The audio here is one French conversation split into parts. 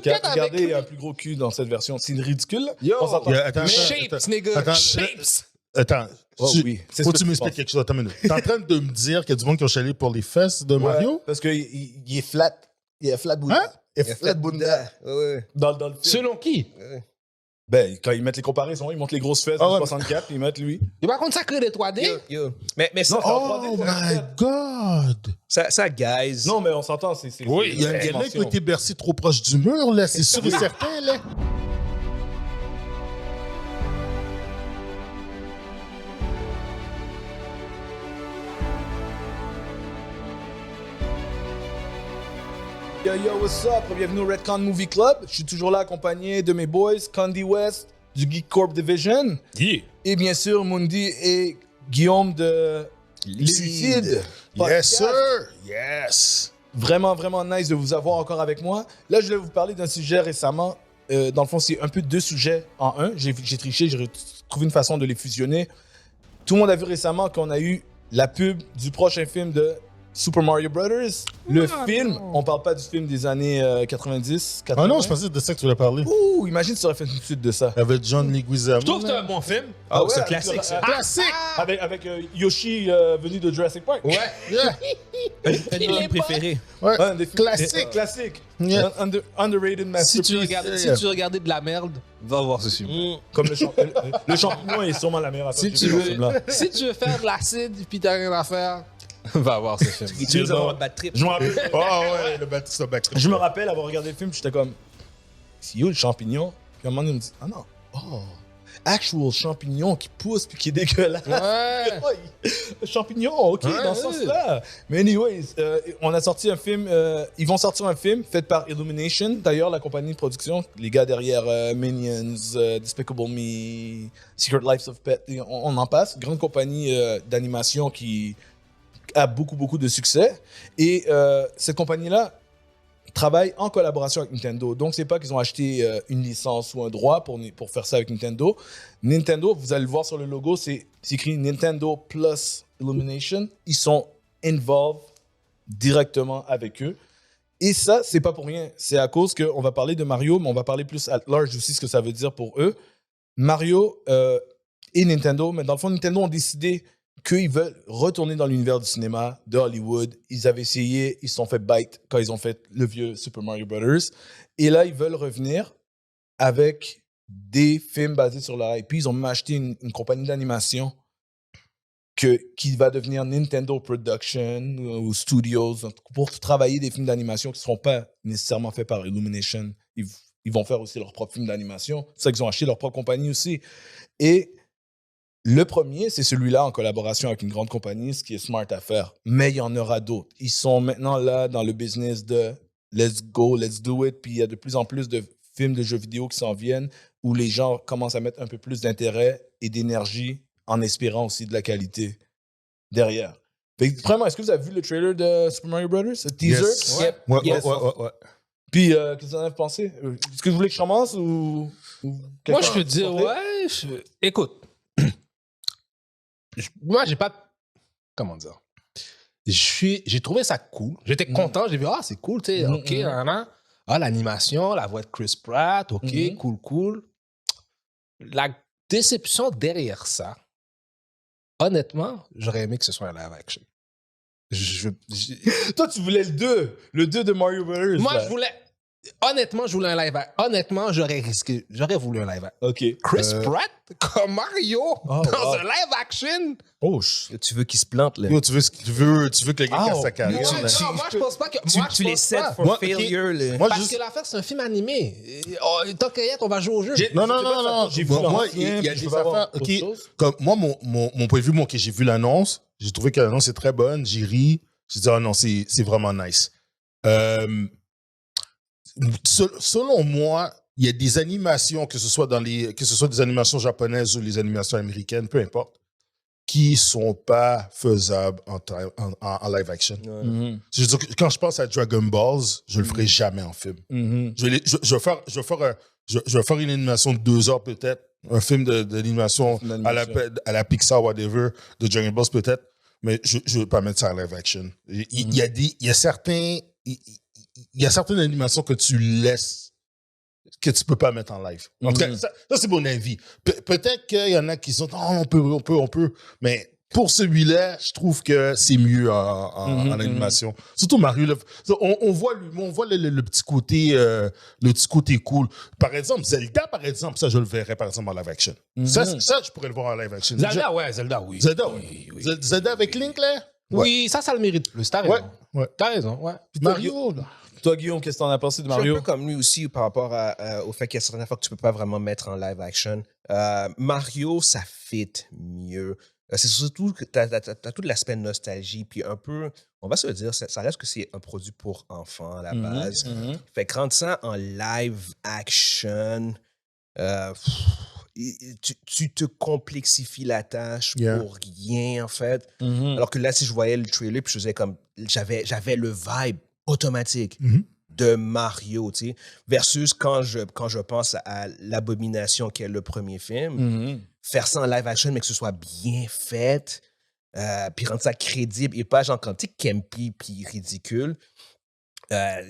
peut-être avec Regardez, il y lui. a un plus gros cul dans cette version. C'est ridicule. Là. Yo, On s'entend. Shapes, nigga. Shapes. Attends, Oh, oui. C'est faut ce que tu que m'expliques tu quelque chose. Attends une minute. T'es en train de me dire qu'il y a du monde qui ont chialé pour les fesses de penses. Mario? Ouais, parce qu'il est flat. Il est flat Bunda. Hein? Il est flat Bunda. Ouais. Dans le film. Selon qui? Ben, quand ils mettent les comparaisons, ils montent les grosses fesses Ah de ouais. 64, ils mettent lui. Et par contre, ça crée des 3D. Yo. Mais ça, Oh my God! ça, guys. Non, mais on s'entend. Oui, Il y a un gars qui a été bercé trop proche du mur, là. C'est sûr et certain, là. Yo, yo, what's up? Bienvenue au Redcon Movie Club. Je suis toujours là accompagné de mes boys, Candy West du Geek Corp Division. Yeah. Et bien sûr, Mundi et Guillaume de Lucide. Yes, sir! Yes! Vraiment, vraiment nice de vous avoir encore avec moi. Là, je vais vous parler d'un sujet récemment. Dans le fond, c'est un peu deux sujets en un. J'ai triché, j'ai trouvé une façon de les fusionner. Tout le monde a vu récemment qu'on a eu la pub du prochain film de Super Mario Brothers. Le film, on parle pas du film des années 90, 80. Ah non, je pensais que c'était de ça que tu voulais parler. Ouh, imagine si tu aurais fait une suite de ça. Avec John Leguizamo. Je trouve que c'est là. un bon film. Ah ouais, c'est avec classique, ça. Classique! Avec Yoshi venu de Jurassic Park. Ouais. Yeah. Un de mes films préférés. Ouais. Ouais, un des films Classique. classique. Yeah. Underrated Si masterpiece. tu regardais de la merde, va voir ce film. Comme le champignon est sûrement la meilleure affaire Si que tu j'ai vue dans ce veux, film-là. si tu veux faire de l'acide puis t'as rien à faire, va voir ce film. Tu vas avoir un bad trip. Je me rappelle, Oh ouais, le Baptiste Backstreet. je me rappelle avoir regardé le film, j'étais comme, c'est où le champignon? Puis à un moment donné, il me dit, ah non, oh, actual champignon qui pousse puis qui est dégueulasse. Ouais. Le champignon, ok, Ouais, dans ce ouais. sens-là. Mais anyways, on a sorti un film, ils vont sortir un film fait par Illumination. D'ailleurs, la compagnie de production, les gars derrière Minions, Despicable Me, Secret Lives of Pets, on en passe. Grande compagnie d'animation qui a beaucoup de succès. Et cette compagnie-là travaille en collaboration avec Nintendo. Donc, c'est pas qu'ils ont acheté une licence ou un droit pour faire ça avec Nintendo. Nintendo, vous allez le voir sur le logo, c'est écrit Nintendo Plus Illumination. Ils sont involved directement avec eux. Et ça, c'est pas pour rien. C'est à cause qu'on va parler de Mario, mais on va parler plus at large aussi ce que ça veut dire pour eux. Mario et Nintendo, mais dans le fond, Nintendo ont décidé qu'ils veulent retourner dans l'univers du cinéma, de Hollywood. Ils avaient essayé, ils se sont fait bite quand ils ont fait le vieux Super Mario Brothers. Et là, ils veulent revenir avec des films basés sur leur IP. Ils ont même acheté une compagnie d'animation qui va devenir Nintendo Production ou Studios pour travailler des films d'animation qui ne seront pas nécessairement faits par Illumination. Ils vont faire aussi leur propre film d'animation. C'est ça qu'ils ont acheté leur propre compagnie aussi. Et le premier, c'est celui-là en collaboration avec une grande compagnie, ce qui est smart à faire. Mais il y en aura d'autres. Ils sont maintenant là dans le business de let's go, let's do it. Puis il y a de plus en plus de films de jeux vidéo qui s'en viennent où les gens commencent à mettre un peu plus d'intérêt et d'énergie en espérant aussi de la qualité derrière. Fait que, premièrement, est-ce que vous avez vu le trailer de Super Mario Brothers? Le teaser? Yes. Yep. Ouais, Yes. ouais. Puis, qu'est-ce que vous en avez pensé? Est-ce que vous voulez que je commence ou Moi, quelqu'un je peux te dire, sortait? ouais. Écoute, moi, j'ai pas. Comment dire? J'ai trouvé ça cool. J'étais content. J'ai vu, ah, c'est cool, tu sais. OK, nan. Ah, l'animation, la voix de Chris Pratt, OK, cool. La déception derrière ça, honnêtement, j'aurais aimé que ce soit un live action. Toi, tu voulais le 2 de Mario Brothers. Moi, là. je voulais. Honnêtement, je voulais un live action. Honnêtement, j'aurais voulu un live action. OK. Chris Pratt comme Mario dans wow. un live action. Oh, Tu veux qu'il se plante, là. Yo, tu veux que le gars casse sa carrière. Non, là. non, moi, je pense pas que. Tu Moi, je les pense set pas. for Moi, ok. failure, là. Moi, Parce juste... que l'affaire, c'est un film animé. Tant qu'à y être, on va jouer au jeu. Non. J'ai vu Moi, l'ancien, il y a puis je des veux avoir affaires... autre OK, chose. comme moi, mon point de vue, OK, j'ai vu l'annonce. J'ai trouvé que l'annonce est très bonne. J'ai ri. J'ai dit, ah non, c'est vraiment nice. Selon moi, il y a des animations, que ce soit des animations japonaises ou les animations américaines, peu importe, qui sont pas faisables en live action. Je veux dire, quand je pense à Dragon Balls, je le ferai jamais en film. Je vais faire une animation de 2 heures peut-être, un film d'animation à la Pixar, whatever, de Dragon Balls peut-être, mais je ne veux pas mettre ça en live action. Il y a certaines animations que tu laisses que tu peux pas mettre en live. En tout cas, ça c'est mon avis. Peut-être qu'il y en a qui sont, on peut. Mais pour celui-là, je trouve que c'est mieux en animation. Surtout Mario, là, on voit le petit côté, le petit côté cool. Par exemple, Zelda, ça, je le verrais, par exemple, en live action. Ça, je pourrais le voir en live action. Zelda, oui. Zelda, oui. Zelda avec Link, là? Oui, ça le mérite plus. T'as raison. Ouais. T'as raison, ouais. Mario, là. Toi, Guillaume, qu'est-ce que t'en as pensé de Je suis un Mario? peu comme lui aussi par rapport au fait qu'il y a certaines fois que tu peux pas vraiment mettre en live action. Mario, ça fit mieux. C'est surtout que t'as tout l'aspect nostalgie, puis un peu, on va se le dire, ça reste que c'est un produit pour enfants à la base. Fait que rendre ça en live action, tu te complexifies la tâche pour rien, en fait. Alors que là, si je voyais le trailer, puis je faisais comme, j'avais le vibe automatique de Mario, tu sais, versus quand je pense à l'Abomination qui est le premier film, faire ça en live action, mais que ce soit bien fait, puis rendre ça crédible et pas genre quand tu sais, campy puis ridicule.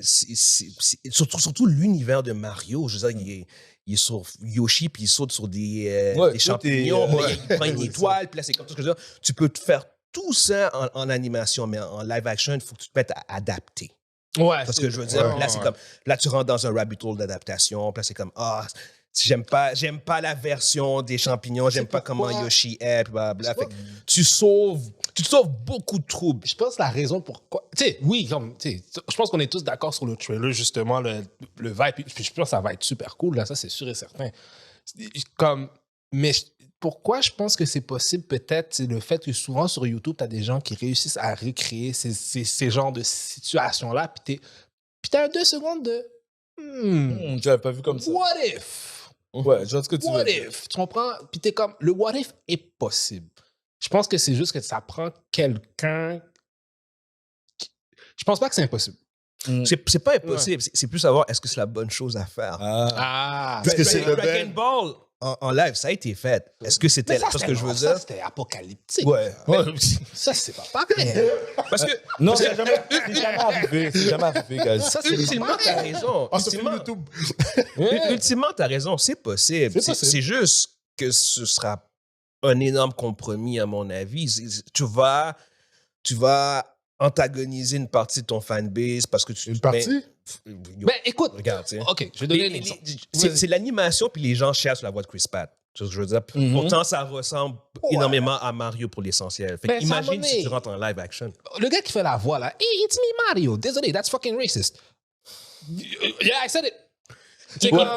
Surtout l'univers de Mario, je veux dire, il est sur Yoshi, puis il saute sur des champignons, il prend une étoile, puis là, c'est comme ça que je veux dire. Tu peux te faire tout ça en animation, mais en live action, il faut que tu te mettes à adapter. Ouais. Parce que je veux dire, là, c'est comme, là, tu rentres dans un rabbit hole d'adaptation, puis là, c'est comme, j'aime pas la version des champignons, j'aime pas comment Yoshi est, puis blablabla. Fait que tu te sauves beaucoup de troubles. Je pense la raison pourquoi. Tu sais, oui, je pense qu'on est tous d'accord sur le trailer, justement, le vibe. Puis je pense que ça va être super cool, là, ça, c'est sûr et certain. Mais pourquoi je pense que c'est possible, peut-être, c'est le fait que souvent sur YouTube, tu as des gens qui réussissent à recréer ces genres de situations-là, puis t'as 2 secondes de. J'avais pas vu comme ça. What if? Ouais, je vois ce que tu veux What dire. if? Tu comprends? Puis t'es comme, le what if est possible. Je pense que c'est juste que ça prend quelqu'un. Je pense pas que c'est impossible. C'est pas impossible, c'est plus savoir est-ce que c'est la bonne chose à faire. Est-ce que c'est le Dragon Ball en live, ça a été fait. Est-ce que c'était Ça, parce que je veux ça, dire? c'était apocalyptique. Ouais. Ça, c'est pas pareil. Parce que Non, c'est jamais arrivé. C'est jamais arrivé, guys. ça, ultimement, t'as raison. Ultimement, t'as raison. C'est possible. C'est juste que ce sera un énorme compromis, à mon avis. Tu vas antagoniser une partie de ton fanbase parce que tu... Une partie? Ben, écoute, regarde, tu sais. OK, je vais donner un exemple. C'est l'animation, puis les gens cherchent la voix de Chris Pratt. Tu vois ce que je veux dire? Pourtant, ça ressemble énormément à Mario pour l'essentiel. Fait Ben, imagine ça si m'en tu est. rentres en live action. Le gars qui fait la voix, là, hey, it's me, Mario. Désolé, that's fucking racist. Yeah, I said it. C'est comme...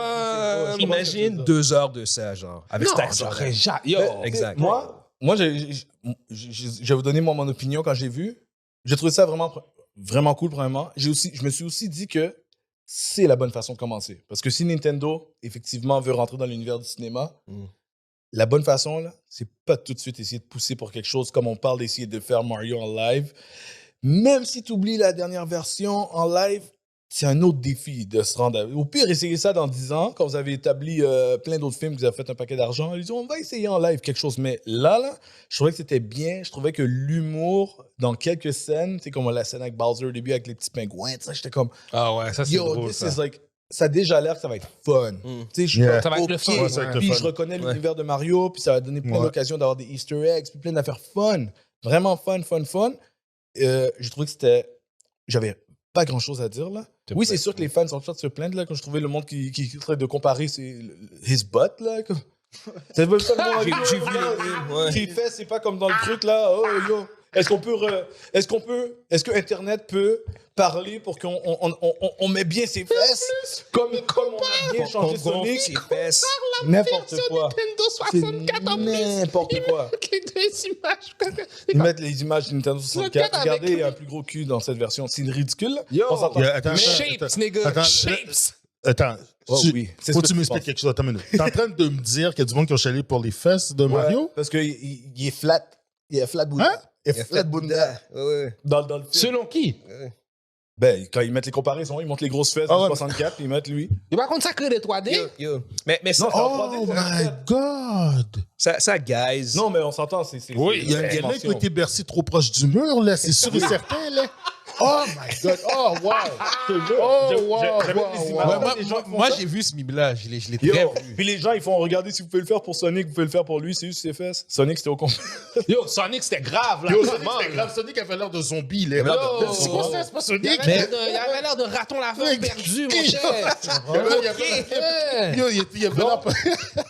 Imagine 2 heures de ça, genre, avec cet Non, accent. j'aurais jamais... Yo. Exact. Moi, je vais vous donner mon opinion quand j'ai vu. J'ai trouvé ça vraiment cool, premièrement. Je me suis aussi dit que c'est la bonne façon de commencer. Parce que si Nintendo, effectivement, veut rentrer dans l'univers du cinéma, la bonne façon, là, c'est pas tout de suite essayer de pousser pour quelque chose comme on parle d'essayer de faire Mario en live. Même si tu oublies la dernière version en live, c'est un autre défi de se rendre. Au pire, essayez ça dans 10 ans, quand vous avez établi plein d'autres films, que vous avez fait un paquet d'argent. Ils disent, on va essayer en live quelque chose. Mais là, je trouvais que c'était bien. Je trouvais que l'humour, dans quelques scènes, tu sais, comme la scène avec Bowser au début, avec les petits pingouins, ça, j'étais comme, Ah ouais, ça, c'est yo, drôle, this ça. is like, ça a déjà l'air que ça va être fun. Tu sais, je suis Yeah. Ça va être le fun. Ouais, ça va être le puis fun. je reconnais l'univers de Mario, puis ça va donner plein d'occasions d'avoir des Easter eggs, puis plein d'affaires fun. Vraiment fun. J'ai trouvé que c'était... J'avais pas grand-chose à dire, là. Oui, c'est sûr que les fans sont en train de se plaindre, là, quand je trouvais le monde qui traite de comparer his butt, là. C'est pas ça, J'ai vu le meme, ouais. Tes fesses, c'est pas comme dans le truc, là. Oh, yo. Est-ce que Internet peut parler pour qu'on met bien ses fesses comme on a bien changé Sonic? Ses fesses. N'importe quoi. Nintendo C'est 64 en plus. n'importe quoi. Les 2 images. Ils mettent les images de Nintendo 64. avec Regardez, il y a lui. un plus gros cul dans cette version. C'est ridicule. Yo. On s'entend. Shapes, nigga. Shapes. Attends, Oh, oui. C'est faut ce que tu que m'expliques tu quelque chose. Attends une minute. T'es en train de me dire qu'il y a du monde qui ont chialé pour les fesses de Mario? Ouais, parce qu'il est flat. Il est flat Bunda. Hein? Il est flat Bunda. Ouais. Dans le film. Selon qui? Ben, quand ils mettent les comparaisons, ils montrent les grosses fesses Ah de ouais. 64, puis ils mettent lui. Et par contre, ça crée des 3D. Yo. Mais ça, Non, Oh my God! ça, guys. Non, mais on s'entend. Il y a un gars qui a été bercé trop proche du mur, là. C'est sûr et certain, là. Oh my God. Oh, wow. Moi, j'ai vu ce mime-là. Je l'ai très Yo, vu. puis les gens, ils font regarder si vous pouvez le faire pour Sonic, vous pouvez le faire pour lui, c'est juste ses fesses. Sonic, c'était au complet. Yo, Sonic, c'était grave, là. Yo, Sonic, c'était grave. Sonic avait l'air de zombie. Il avait l'air de... Yo. C'est quoi ça? C'est pas Sonic? Il avait l'air de raton laveur perdu, mon cher. Yo, il avait l'air...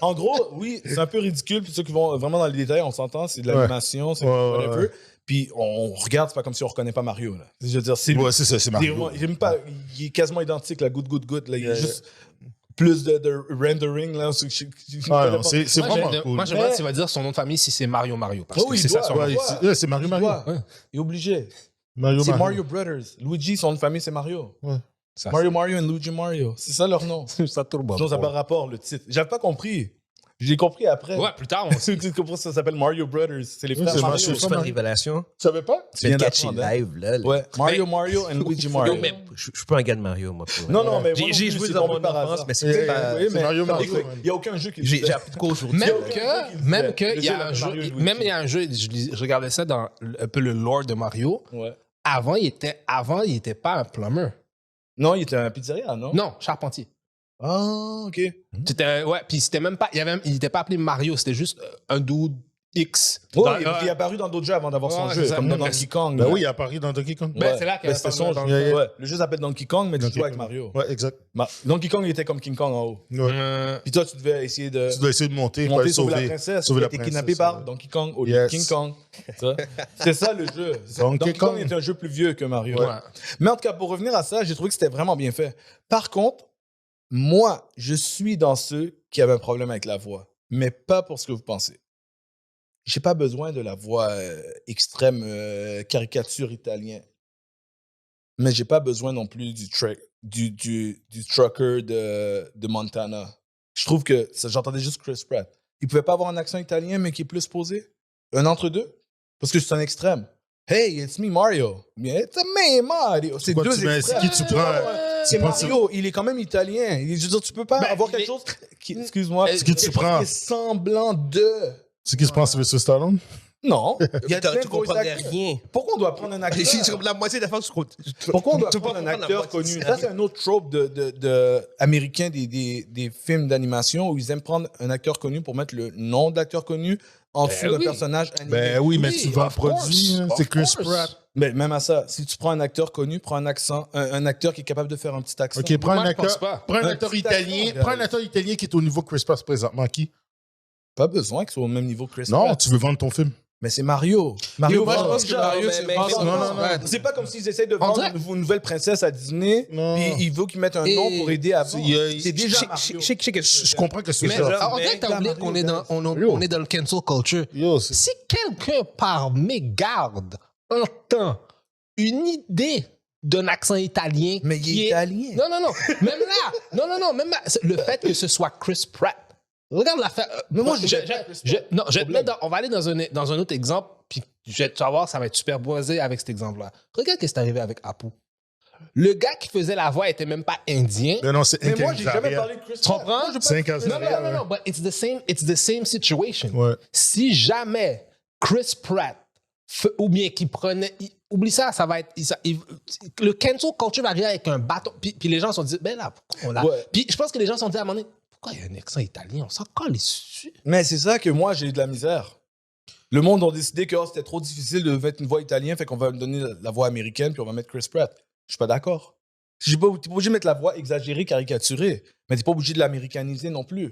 En gros, oui, c'est un peu ridicule. Puis ceux qui vont vraiment dans les détails, on s'entend, c'est de l'animation, c'est whatever. Puis on regarde, c'est pas comme si on reconnaît pas Mario. Là. Je veux dire, c'est Ouais, c'est ça, c'est Mario. Il est quasiment identique, la good. Là. Il y a juste plus de rendering. Là, Ah non, c'est vraiment cool. Moi, j'aimerais que tu vas dire son nom de famille si c'est Mario. Parce Oh, que il c'est doit, ça son nom. Ouais, c'est Mario. Il est obligé. Mario. C'est Mario Brothers. Luigi, son nom de famille, c'est Mario. Ouais. Ça, Mario et Luigi Mario. C'est ça leur nom. ça tourne Sinon, ça n'a pas rapport, le titre. J'avais pas compris. J'ai compris après. Ouais, plus tard, on sait. Tu comprends, ça s'appelle Mario Brothers. C'est les frères c'est Mario. Mario. C'est pas une révélation. Tu savais pas? Tu viens de viens catcher d'apprendre, hein. live, là. Ouais, Mario et Luigi Mario. Yo, mais je suis pas un gars de Mario, moi. Pour Non, mais moi non j'ai plus, joué c'est dans tombé mon par enfance, hasard. mais c'est pas... Oui, mais Mario, écoute, man. il n'y a aucun jeu qui le J'ai faisait. appris de quoi aujourd'hui. Même que Le il y jeu a un de jeu, Mario et Luigi. même il y a un jeu, je regardais ça dans un peu le lore de Mario. Ouais. Avant, il était pas un plumber. Non, il était un pizzeria, non? Non, charpentier. Ah, OK. Ouais, puis c'était même pas, il était pas appelé Mario, c'était juste un dude X. Oh, Dans- il est apparu dans d'autres jeux avant d'avoir son Ouais, jeu, c'est ça. comme dans Donkey Kong. Ben oui, il est apparu dans Donkey Kong. Ben, c'est là qu'il Ben, c'était son dans- jeu. Ouais. Le jeu s'appelle Donkey Kong, mais tu Donkey joues avec Kong. Mario. Ouais, exact. Donkey Kong, il était comme King Kong en haut. Ouais. Puis toi, tu devais essayer de Tu dois essayer de monter, monter, pour sauver la sauver. princesse. sauver Tu la été princesse, kidnappé par ouais. Donkey Kong au lieu Yes. de King Kong. Ça. C'était ça le jeu. Donkey Kong est un jeu plus vieux que Mario. Ouais. Mais en tout cas, pour revenir à ça, j'ai trouvé que c'était vraiment bien fait. Par contre, moi, je suis dans ceux qui avaient un problème avec la voix, mais pas pour ce que vous pensez. J'ai pas besoin de la voix extrême caricature italien. Mais j'ai pas besoin non plus du trucker de Montana. Je trouve que j'entendais juste Chris Pratt. Il pouvait pas avoir un accent italien, mais qui est plus posé. Un entre-deux. Parce que c'est un extrême. Hey, it's me Mario. Yeah, it's me Mario. C'est Quoi, deux tu mets- extrêmes. c'est qui tu prends? C'est prends Mario, il est quand même italien. Je veux dire, tu peux pas Ben, avoir il quelque est- chose qui, excuse-moi, C'est qui tu quelque chose prends? qui est semblant de. C'est qui se prend Sylvester Stallone? Non. Il y a plein Tu de voice comprenais actors. rien. Pourquoi on doit prendre un acteur? C'est comme la moitié des fois que Pourquoi on doit tu peux prendre un pas comprendre la acteur moitié connu? du Ça, c'est un autre trope américain des films d'animation où ils aiment prendre un acteur connu pour mettre le nom de l'acteur connu en dessous d'un oui. personnage animé. Ben oui, mais Oui, tu vends le of course, produit. hein. of C'est Chris course. Pratt. Mais même à ça, si tu prends un acteur connu, prends un accent, un acteur qui est capable de faire un petit accent. OK, prends Moi, un je pense acteur. pas. Prends un Un acteur petit italien. accent, Prends un acteur italien qui est au niveau de Chris Pratt présentement. Qui? Pas besoin qu'ils soient au même niveau que Chris Non, Pratt. tu veux vendre ton film. Mais c'est Mario. Mario, moi, je vend pense que déjà. Mario, c'est non, non, non. C'est pas comme s'ils essaient de vendre dirait- une nouvelle princesse à Disney, Non. puis il veut qu'ils mettent un Et- nom pour aider à C'est- vendre. il y a- C'est déjà Je Mario. Je comprends que c'est Mais ça. on dirait que t'as oublié qu'on est dans, on est dans le cancel culture. Yo, c'est- Si quelqu'un par mégarde entend une idée d'un accent italien, Mais il qui est italien. Non, même là, même là, le fait que ce soit Chris Pratt. Regarde l'affaire. Mais moi, je jette pas Chris Pratt. Non, je vais te Problème. mettre on va aller dans un autre exemple, puis tu vas voir, ça va être superposé avec cet exemple-là. Regarde ce qui est arrivé avec Apu. Le gars qui faisait la voix était même pas indien. Mais non, c'est Mais moi, j'ai jamais Incazaria. parlé de Chris Tu comprends? Pratt. Moi, je C'est veux pas- Incazaria. Non, but it's the same situation. Ouais. Si jamais Chris Pratt ou bien qu'il prenait, oublie ça, ça va être le cancel culture va arriver avec un bâton. Puis les gens se sont dit, ben là, pourquoi on l'a. Ouais. Puis je pense que les gens se sont dit à un moment donné, pourquoi il y a un accent italien? On s'en colle dessus. Mais c'est ça que moi, j'ai eu de la misère. Le monde a décidé que c'était trop difficile de mettre une voix italienne, fait qu'on va me donner la voix américaine, puis on va mettre Chris Pratt. Je suis pas d'accord. T'es pas obligé de mettre la voix exagérée, caricaturée, mais t'es pas obligé de l'américaniser non plus.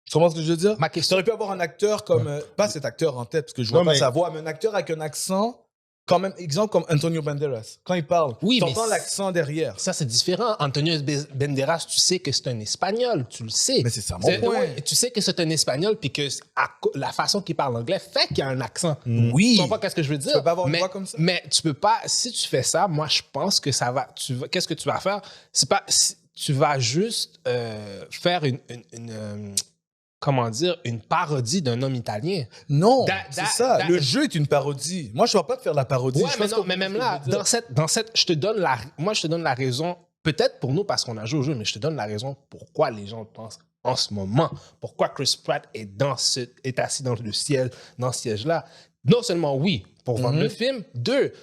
Tu comprends ce que je veux dire? Ma question. Tu aurais pu avoir un acteur comme... pas cet acteur en tête, parce que je vois Non, pas mais- sa voix, mais un acteur avec un accent, quand même, exemple comme Antonio Banderas. Quand il parle, Oui, mais t'entends l'accent derrière. Ça, c'est différent. Antonio Banderas, tu sais que c'est un Espagnol. Tu le sais. Mais c'est ça mon point. Ouais, tu sais que c'est un Espagnol, puis que la façon qu'il parle anglais fait qu'il y a un accent. Oui. Tu comprends qu'est-ce que je veux dire? Tu peux pas avoir une mais, voix comme ça. Mais tu peux pas, si tu fais ça, moi, je pense que ça va. Qu'est-ce que tu vas faire? C'est pas. Tu vas juste faire comment dire, une parodie d'un homme italien. Non, Da- c'est da- ça. da- Le jeu est une parodie. Moi, je ne vais pas te faire la parodie. Ouais, Je mais pense non, que- mais même là, je veux dire. dans cette, je te donne la raison, peut-être pour nous parce qu'on a joué au jeu, mais je te donne la raison pourquoi les gens pensent en ce moment, pourquoi Chris Pratt est assis dans ce siège-là. Non seulement oui, pour vendre le film. 2,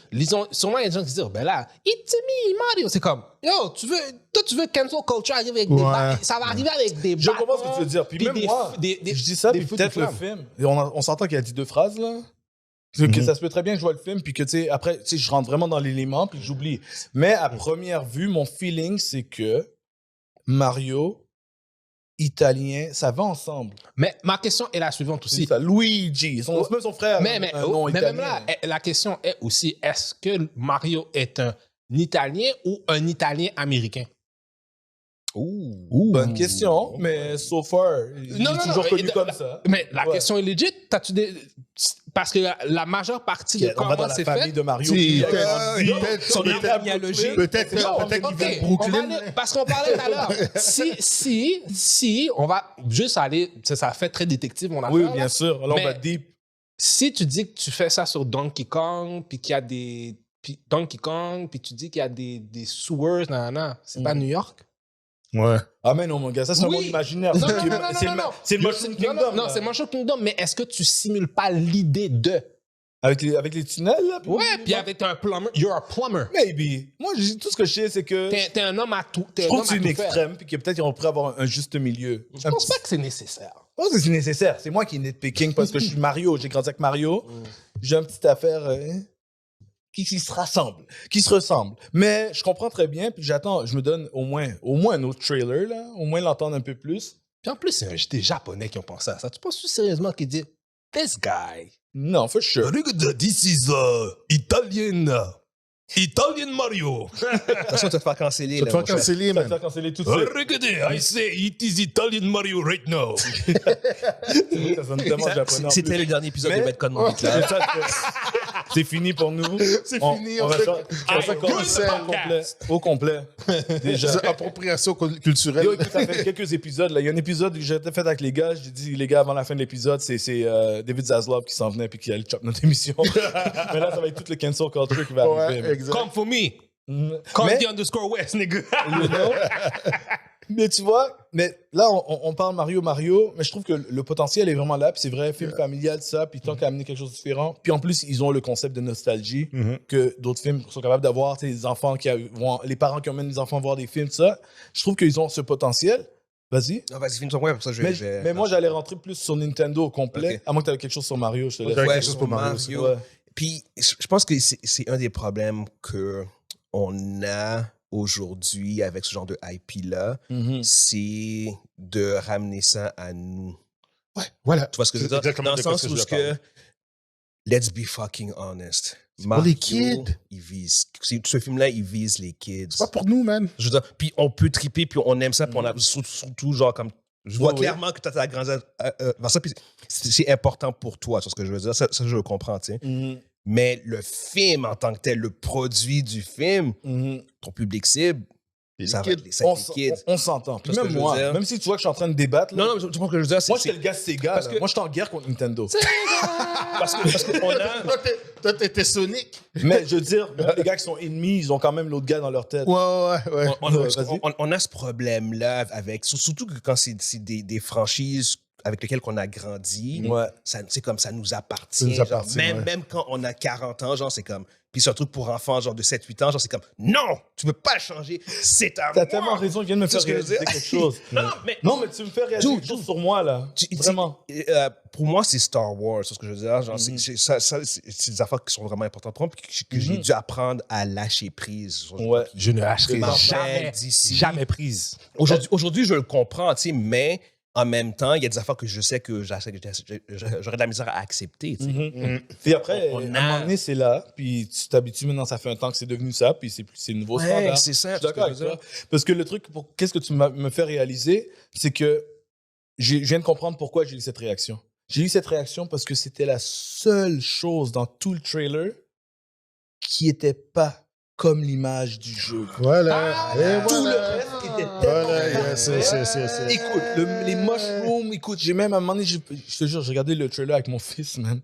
sûrement il y a des gens qui se disent, ben là, it's me, Mario. C'est comme, yo, tu veux cancel culture arrive avec des bacs. Ça va arriver avec des bacs. Je comprends ce que tu veux dire. Puis même moi, je dis ça, puis peut-être le film. Et on s'entend qu'il a dit 2 phrases, là. Que ça se peut très bien que je vois le film, puis que, tu sais, après, tu sais, je rentre vraiment dans l'élément, puis que j'oublie. Mais à première vue, mon feeling, c'est que Mario, italien, ça va ensemble. Mais ma question est la suivante aussi. C'est ça, Luigi, même son frère. Mais même italien. là, la question est aussi, est-ce que Mario est un Italien ou un Italien américain? Bonne question, mais so far, il est toujours connu comme ça. Mais la question est legit. Parce que la majeure partie de on va dans comment la c'est famille fait... de Mario. Peut-être qu'il vient de Brooklyn. Parce qu'on parlait tout à l'heure. Si, on va juste aller... Ça fait très détective, mon affaire. Oui, bien sûr. Là, on Mais va deep. Si tu dis que tu fais ça sur Donkey Kong, puis qu'il y a des... Donkey Kong, puis tu dis qu'il y a des sewers, c'est pas New York? Ouais. Ah, mais non, mon gars, ça, c'est un monde imaginaire. Non, c'est le Mushroom Kingdom. Non, c'est Mushroom Kingdom, mais est-ce que tu simules pas l'idée de... Avec les tunnels, là? Ouais, puis avec un plumber. You're a plumber. Maybe. Moi, tout ce que je sais, c'est que... T'es un homme à tout. Je trouve que c'est une extrême, puis que peut-être qu'ils pourrait avoir un juste milieu. Je pense pas que c'est nécessaire. Je pense que c'est nécessaire. C'est moi qui est nitpicking parce que je suis Mario. J'ai grandi avec Mario. J'ai une petite affaire... qui se ressemble. Mais je comprends très bien, puis j'attends, je me donne au moins un autre trailer, là, au moins l'entendre un peu plus. Puis en plus, c'est des Japonais qui ont pensé à ça. Tu penses sérieusement qu'ils disent « This guy... » Non, for sure. This is Italian Mario. Attention, tu vas te faire canceller. Tu vas te faire canceller, Ça man. te fait canceller tout de suite. Regardez, I say it is Italian Mario right now. Ça sonne tellement japonais en C'était plus. le dernier épisode Mais- de Metcon Mon Beat Club. C'est ça, c'est fini pour nous. C'est fini, on va fait- faire commencer au complet. Déjà. C'est appropriation culturelle. Yo, écoute, ça fait quelques épisodes. Là. Il y a un épisode que j'ai fait avec les gars. J'ai dit, les gars, avant la fin de l'épisode, c'est David Zaslav qui s'en venait et qui allait chop notre émission. Mais là, ça va être tout le cancel culture qui va arriver. Ouais, exact. Come for me. Mais- Come the _West, nigga. You know? Mais tu vois, mais là, on parle Mario, mais je trouve que le potentiel est vraiment là. Puis c'est vrai, film familial, ça. Puis tant qu'à amener quelque chose de différent. Puis en plus, ils ont le concept de nostalgie que d'autres films sont capables d'avoir. Tu sais, les enfants les parents qui emmènent les enfants voir des films, tout ça. Je trouve qu'ils ont ce potentiel. Vas-y. Non, vas-y, finis ton point, pour ça je vais... Mais moi, j'allais rentrer plus sur Nintendo au complet. Ok. À moins que tu avais quelque chose sur Mario, je te laisse. Ouais, Ouais, quelque chose sur pour Mario aussi. Mario. Ouais. Puis, je pense que c'est un des problèmes qu'on a aujourd'hui avec ce genre de IP-là, c'est de ramener ça à nous. Ouais, voilà. Tu vois ce que je veux dire? Exactement Dans le de quoi sens que où je ce voulais que, let's be fucking honest. pour les kids. Il vise. Ce film-là, il vise les kids. C'est pas pour nous, man. Je veux dire, puis on peut triper, puis on aime ça, puis on a surtout genre comme... Je vois Ouais, clairement que tu as grandi vers ça, puis c'est important pour toi, c'est ce que je veux dire. Ça je le comprends, tu sais. Mais le film en tant que tel, le produit du film, ton public cible, ça va être les kids. On s'entend. Puis Tu vois même ce que je veux moi, dire? même si tu vois que je suis en train de débattre, là, Non, tu comprends ce que je veux dire? moi, j'étais le gars Sega. parce Là. que- Moi, j'étais en guerre contre Nintendo. Parce qu'on a... Toi, t'étais Sonic. Mais je veux dire, les gars qui sont ennemis, ils ont quand même l'autre gars dans leur tête. Ouais. Vas-y. On a ce problème-là avec... Surtout que quand c'est des franchises avec lesquelles on a grandi, Ouais. c'est comme ça nous appartient. Ça nous genre, appartient, même, ouais. même quand on a 40 ans, genre, c'est comme... Puis c'est un truc pour enfants, genre de 7-8 ans, genre, c'est comme... Non! Tu peux pas changer, c'est à T'as moi! tellement raison, il vient de me Tu sais faire ce que je veux réaliser dire? quelque chose. mais... Non, mais tu me fais réaliser quelque chose sur moi, là. Vraiment. Pour moi, c'est Star Wars, c'est ce que je veux dire. Genre, c'est des affaires qui sont vraiment importantes pour moi, puis que j'ai dû apprendre à lâcher prise. Ouais. Je ne lâcherai Jamais d'ici. jamais prise. Aujourd'hui, je le comprends, tu sais, mais en même temps, il y a des affaires que je sais que j'aurais de la misère à accepter, tu sais. Puis après, On à un a- moment donné, c'est là. Puis tu t'habitues maintenant, ça fait un temps que c'est devenu ça. Puis c'est le nouveau standard. c'est ça. Je suis d'accord avec toi. Parce que le truc, qu'est-ce que tu me fais réaliser, c'est que je viens de comprendre pourquoi j'ai eu cette réaction. J'ai eu cette réaction parce que c'était la seule chose dans tout le trailer qui était pas comme l'image du jeu. Voilà. Et Tout voilà. le reste était tellement... Voilà, yeah, c'est. Écoute, les mushrooms, écoute, j'ai même à un moment donné, je te jure, j'ai regardé le trailer avec mon fils, man.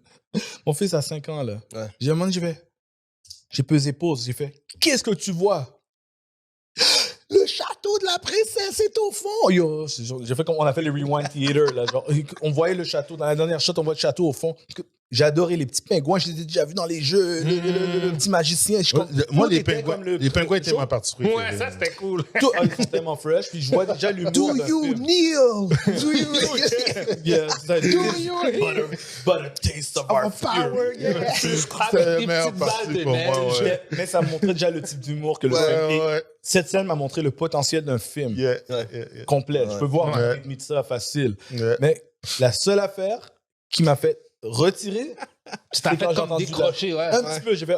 Mon fils a 5 ans, là. Ouais. J'ai à un moment donné, j'ai pesé pause, j'ai fait, qu'est-ce que tu vois? Le château de la princesse est au fond. Yo, j'ai fait comme on a fait le Rewind Theater, là. Genre, on voyait le château, dans la dernière shot, on voit le château au fond. j'ai adoré les petits pingouins. Je les ai déjà vus dans les jeux. Le petit magicien. Moi, tout les était pingouins, comme le- les pingouins étaient show. ma partie préférée. Ouais, ça, c'était cool. Tout, ils sont tellement fresh. Puis je vois déjà l'humour. Do d'un you film. kneel? Do you Yeah, that is- you but a taste of our power? fury. Yeah. C'était la meilleure partie pour moi. Ouais. Mais ça me montrait déjà le type d'humour que le Ouais, film. Et ouais. cette scène m'a montré le potentiel d'un film Yeah, yeah. complet. Je peux voir Ouais. un rythme de ça facile. Yeah. Mais la seule affaire qui m'a fait retirer, Tu t'as c'est fait quand j'ai comme entendu décrocher, ouais. un petit peu, j'ai fait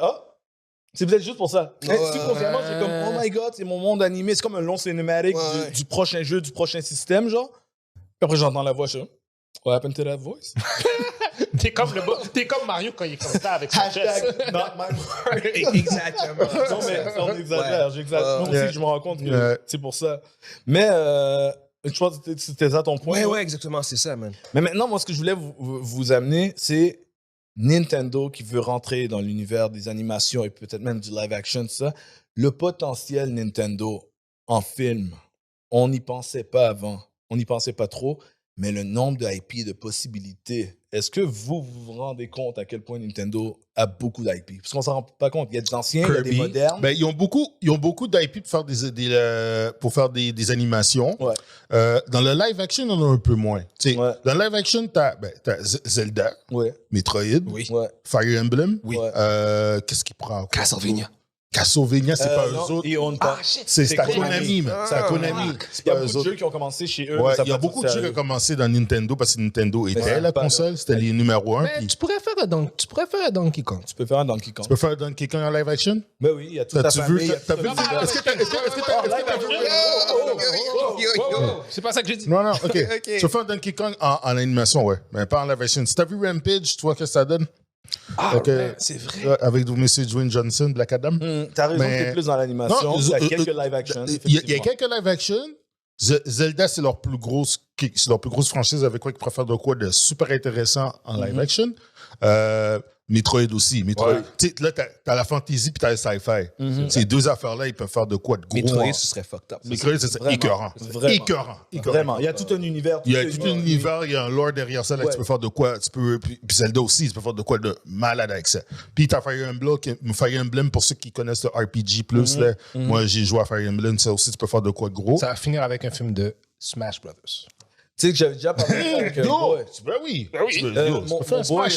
c'est peut-être juste pour ça. Mais Ouais, subconsciemment, j'ai comme oh my god, c'est mon monde animé, c'est comme un long cinématique Ouais. du prochain jeu, du prochain système, genre. Puis après, j'entends la voix, je suis what happened to that voice? T'es comme Mario quand il est comme ça avec sa chaise. Hashtag not my mark. Exactement. Non, mais on exagère, j'exagère. Moi Ouais. aussi, je me rends compte que Ouais. c'est pour ça. Mais je pense que c'était ça ton point. Ouais, exactement, c'est ça, man. Mais maintenant, moi, ce que je voulais vous amener, c'est Nintendo qui veut rentrer dans l'univers des animations et peut-être même du live action, tout ça. Le potentiel Nintendo en film, on n'y pensait pas avant. On n'y pensait pas trop. Mais le nombre de IP, de possibilités, est-ce que vous vous rendez compte à quel point Nintendo a beaucoup d'IP? Parce qu'on ne s'en rend pas compte. Il y a des anciens, il y a des modernes. Ben, ils ont beaucoup d'IP pour faire des animations. Ouais. Dans le live action, on en a un peu moins. Tu sais, Ouais. Dans le live action, t'as Zelda, Ouais. Metroid, Ouais. Fire Emblem. Oui. Qu'est-ce qu'il prend encore? Castlevania. Castlevania, c'est pas non, eux autres. ils ownent pas. C'est à Konami. Konami, man. C'est à Konami. C'est Il y a pas eux beaucoup de autres. jeux qui ont commencé chez eux. Ouais, mais ça il y a pas beaucoup de jeux qui ont sérieux. commencé dans Nintendo parce que Nintendo était c'est la pas console, c'était les numéros 1. Mais tu pourrais faire un Donkey Kong. Tu peux faire un Donkey Kong. Tu peux faire Donkey Kong en live action? Ben oui, il y a toute la T'as-tu famille. vu? il y a T'as tout vu? le monde. Est-ce que t'as C'est pas ça que j'ai dit. Non, non, ok. Tu veux faire Donkey Kong en animation, ouais. Mais pas en live action. Si t'as vu Rampage, tu vois ce que ça donne? Ah, Ok. ouais, c'est vrai. Avec M. Dwayne Johnson, Black Adam. T'as raison, Mais- t'es plus dans l'animation. Non, Il y a je- quelques live action. Il y a quelques live action. Zelda, c'est leur plus grosse franchise avec quoi ils préfèrent de quoi de super intéressant en live action. Metroid aussi. Metroid. Ouais. Tu sais, là, t'as la fantasy puis t'as le sci-fi. Ces deux affaires-là, ils peuvent faire de quoi de gros. Metroid, ce serait fucked up. Metroid, c'est Vraiment. écœurant. Vraiment. Écœurant. Vraiment. Il y a tout un univers. Il y a tout un univers, il y a un lore derrière ça, là, que Ouais. tu peux faire de quoi, puis Zelda aussi, tu peux faire de quoi de malade avec ça. Puis t'as Fire Emblem, pour ceux qui connaissent le RPG+, là, moi j'ai joué à Fire Emblem, ça aussi, tu peux faire de quoi de gros. Ça va finir avec un film de Smash Brothers. Tu sais que j'avais déjà parlé de ça avec un boy. Ben oui. Mon boy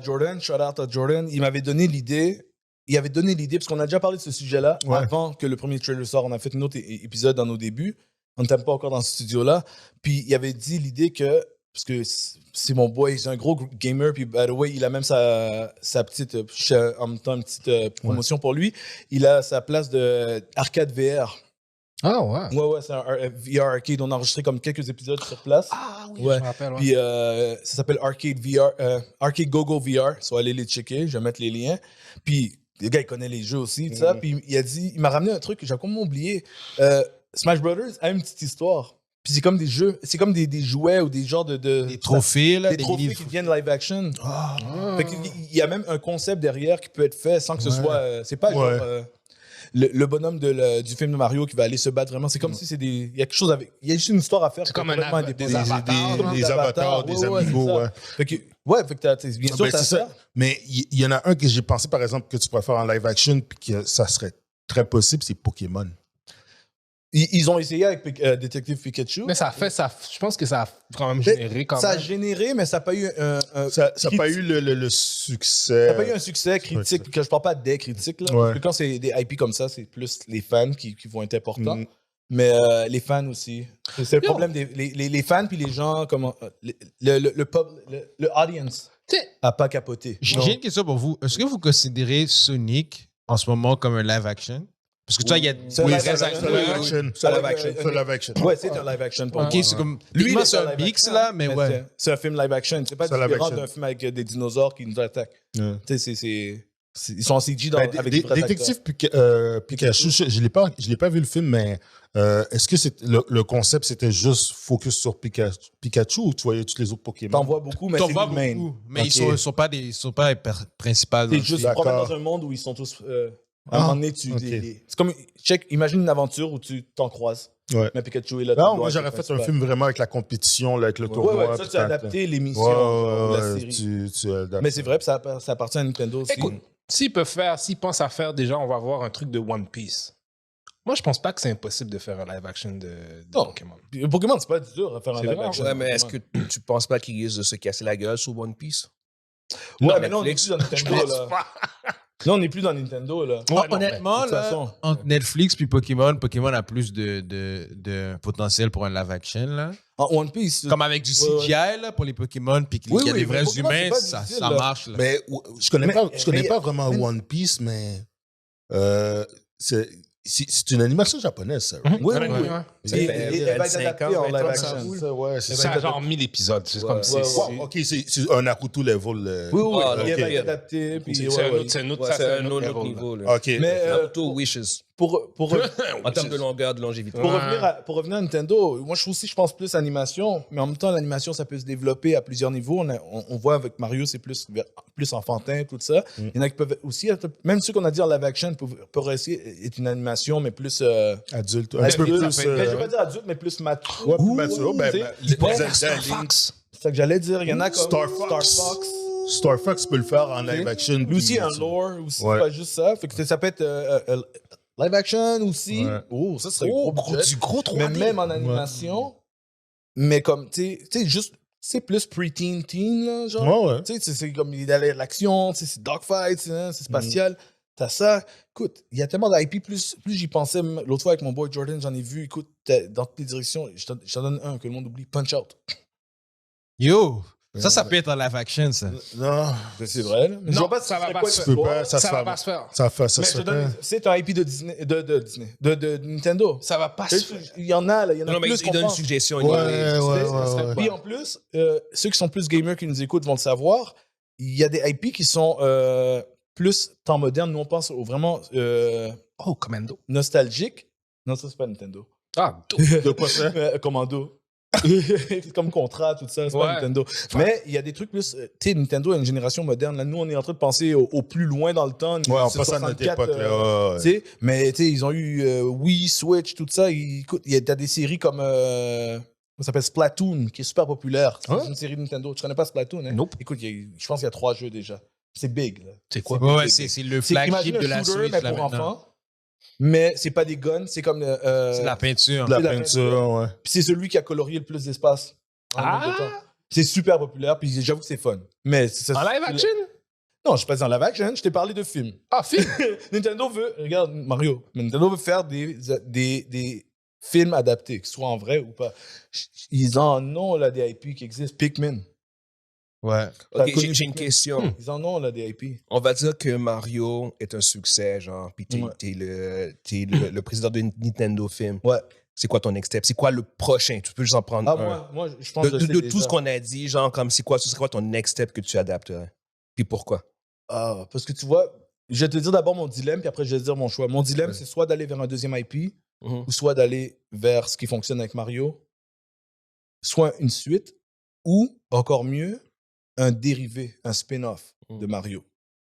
Jordan, shout out à Jordan, il m'avait donné l'idée. Il avait donné l'idée, parce qu'on a déjà parlé de ce sujet-là Ouais. avant que le premier trailer sorte. On a fait un autre épisode dans nos débuts. On n'était pas encore dans ce studio-là. Puis il avait dit l'idée que, parce que c'est mon boy, c'est un gros gamer. Puis, by the way, il a même sa petite, en même temps, une petite promotion pour lui. Il a sa place de arcade VR. Ah, ouais. Ouais, c'est un VR arcade. On a enregistré comme quelques épisodes sur place. Ah, oui, Ouais. je me rappelle. Ouais. Puis ça s'appelle Arcade VR, Arcade GoGo VR. So allez les checker, je vais mettre les liens. Puis le gars, il connaît les jeux aussi, tout ça. Puis il m'a ramené un truc que j'ai complètement oublié. Smash Brothers a une petite histoire. Puis c'est comme des jeux, c'est comme des jouets ou des genres de Des trophées, là, des trophées qui deviennent live action. Fait qu'il y a même un concept derrière qui peut être fait sans que ce soit. C'est pas genre. Le bonhomme du film de Mario qui va aller se battre vraiment. C'est comme si c'est des. Il y a quelque chose avec. Il y a juste une histoire à faire. C'est comme un complètement des indépendant. avatars. Des avatars, des amiibo, c'est ça. ouais. Fait que, ouais, fait que t'as, bien sûr, Ben, t'as c'est ça. ça. Mais il y en a un que j'ai pensé, par exemple, que tu pourrais faire en live action, puis que ça serait très possible, c'est Pokémon. Ils ont essayé avec Detective Pikachu. Mais je pense que ça a quand même généré quand ça a même. généré, mais ça n'a pas eu Ça n'a pas eu le succès. ça n'a pas eu un succès critique. Ouais. Que je parle pas des critiques. Là, Ouais. parce que quand c'est des IP comme ça, c'est plus les fans qui vont être importants. Mm. Mais les fans aussi. C'est le problème des les fans puis les gens, comment, le audience Tu sais, a pas capoté. J'ai une question pour vous. Est-ce que vous considérez Sonic en ce moment comme un live action? Parce que tu vois, il y a C'est un Oui, live c'est action. live action. C'est un live action. C'est live action. Ouais, c'est un live action pour Ok, moi. c'est comme. Lui, il est c'est un un live mix, action, là, mais ouais. c'est un film live action. C'est pas C'est un live différent action. d'un film avec des dinosaures qui nous attaquent. Ouais. Tu sais, ils sont en CG Ben, avec des vrais Détective Pikachu, je l'ai pas vu le film, mais est-ce que le concept c'était juste focus sur Pikachu ou tu voyais tous les autres Pokémon? T'en vois beaucoup, mais T'en c'est vois le main. beaucoup, mais Ok. ils sont pas les principales. C'est dans le juste film. promènes D'accord. dans un monde où ils sont tous. À un moment donné, ok. c'est comme. Imagine une aventure où tu t'en croises. Ouais. Mais Pikachu est là. Non, moi, j'aurais fait un film vraiment avec la compétition, là, avec le tournoi. Ouais, ça, puis tu as t'as- adapté l'émission, Ouais, genre, ouais, la ouais, série. tu adaptes. Mais c'est vrai, puis ça appartient à Nintendo aussi. Écoute, s'ils pensent à faire déjà, on va voir un truc de One Piece. Moi, je pense pas que c'est impossible de faire un live action de Non. Pokémon. Puis Pokémon, c'est pas dur à faire un C'est live vrai, action. Ouais, mais est-ce que tu penses pas qu'il risque de se casser la gueule sur One Piece? Ouais, mais non, on est Netflix. plus dans Nintendo, là. Là, on n'est plus dans Nintendo, là. Ouais, non, Honnêtement, de toute là, façon. entre Netflix puis Pokémon a plus de potentiel pour un live action. Là. En One Piece. Comme avec du Ouais, CGI là, pour les Pokémon, puis qu'il Oui, y a oui, des mais vrais Pokémon, c'est humains, pas ça difficile, là. marche. Là. Mais je connais Mais- pas vraiment One Piece, mais c'est une animation japonaise, ça. right? Oui, Ouais, oui, ouais, oui. ouais. Et fait elle va être 25 adaptée ans, en live 20 ans, action. Ça, ouais, c'est Ça ça. a genre 1000 épisodes. C'est comme Ouais, c'est. Wow, ok, c'est un Naruto level. Oui, oui, Ah, elle va ok. être adaptée. Puis, C'est ouais, un ouais. autre, c'est un autre, Ouais, ça, c'est un autre level, là. niveau. Là. Ok. Mais Naruto Wishes. pour En termes de longueur, de longévité. Pour, Ouais. pour revenir à Nintendo, moi je pense plus animation, mais en même temps l'animation ça peut se développer à plusieurs niveaux. On voit avec Mario c'est plus enfantin tout ça. Il y en a qui peuvent aussi être, même ceux qu'on a dit en live action peuvent essayer être une animation mais plus Adulte. Un petit peu adulte. plus. Mais je vais pas dire adulte mais plus mature. Ouais, plus mature. Ben, tu sais. ben, C'est ça que j'allais dire. Il y en a comme Star Fox. Star Fox peut le faire en live action. Lui aussi puis- un lore aussi, Ouais. pas juste ça. Fait que ça peut être live action aussi. Ouais. Oh, ça serait gros budget. Du gros 3D. Mais même en animation, mais comme, tu sais, juste, c'est plus pre-teen, teen, là, genre. Ouais, ouais. Tu sais, c'est comme il y a l'action, tu sais, c'est dogfight, hein, c'est spatial. T'as ça. Écoute, il y a tellement d'IP, plus j'y pensais. L'autre fois avec mon boy Jordan, j'en ai vu. Écoute, dans toutes les directions, je t'en donne un que le monde oublie, Punch Out. Yo, ça peut être en live action, ça. Non, C'est vrai, là. Mais je Non, vois pas ça va serait pas quoi se tu peux l'histoire. pas. Ça Ça se va fait. pas se faire. Ça fait. Ça Mais se je te fait. donne, c'est un IP de Disney, de Nintendo. Ça va pas se faire. Il y en a, là. Il y en a Non, mais plus il qu'on donne une pense. suggestion. Ouais, anyway. ouais. Puis en plus, ceux qui sont plus gamers qui nous écoutent vont le savoir, il y a des IP qui sont plus temps moderne. Nous, on pense aux vraiment Oh, Commando. nostalgiques. Non, ça, c'est pas Nintendo. Ah, De quoi ça? Commando. Comme contrat, tout ça, c'est Ouais. pas Nintendo. Mais il y a des trucs plus. Tu sais, Nintendo a une génération moderne. Là, nous, on est en train de penser au plus loin dans le temps. Ouais, on passe à notre 64, époque, là. Ouais, tu sais, mais tu sais, ils ont eu Wii, Switch, tout ça. Écoute, il y a des séries comme. Ça s'appelle Splatoon, qui est super populaire. C'est Hein? une série de Nintendo. Tu connais pas Splatoon, hein? Nope. Écoute, je pense qu'il y a 3 jeux déjà. C'est big, là. c'est quoi? Ouais, ouais, c'est le flagship imagine de un la shooter, Switch mais là, pour maintenant. enfants. Mais c'est pas des guns, c'est comme. C'est la peinture. De la C'est la peinture, ouais. Puis c'est celui qui a colorié le plus d'espace. en Ah! même temps. C'est super populaire, puis j'avoue que c'est fun. Mais En live action? Non, je suis pas dans live action, je t'ai parlé de film. Ah, film? Nintendo veut, regarde Mario, Nintendo veut faire des films adaptés, que ce soit en vrai ou pas. Ils en ont là des IP qui existent. Pikmin. Ouais. T'as Ok, connu j'ai une Pikmin? question. Ils en ont là des IP. On va dire que Mario est un succès, genre, puis Ouais. t'es le président de Nintendo Film. Ouais. C'est quoi ton next step? C'est quoi le prochain? Tu peux juste en prendre un. Moi, je pense que De tout ce qu'on a dit, genre, comme c'est quoi, ce serait quoi ton next step que tu adapterais? Puis pourquoi? Ah, parce que tu vois, je vais te dire d'abord mon dilemme, puis après je vais te dire mon choix. Mon dilemme, Ouais. c'est soit d'aller vers un deuxième IP, Mhm. ou soit d'aller vers ce qui fonctionne avec Mario, soit une suite, ou encore mieux, un dérivé, un spin-off de Mario.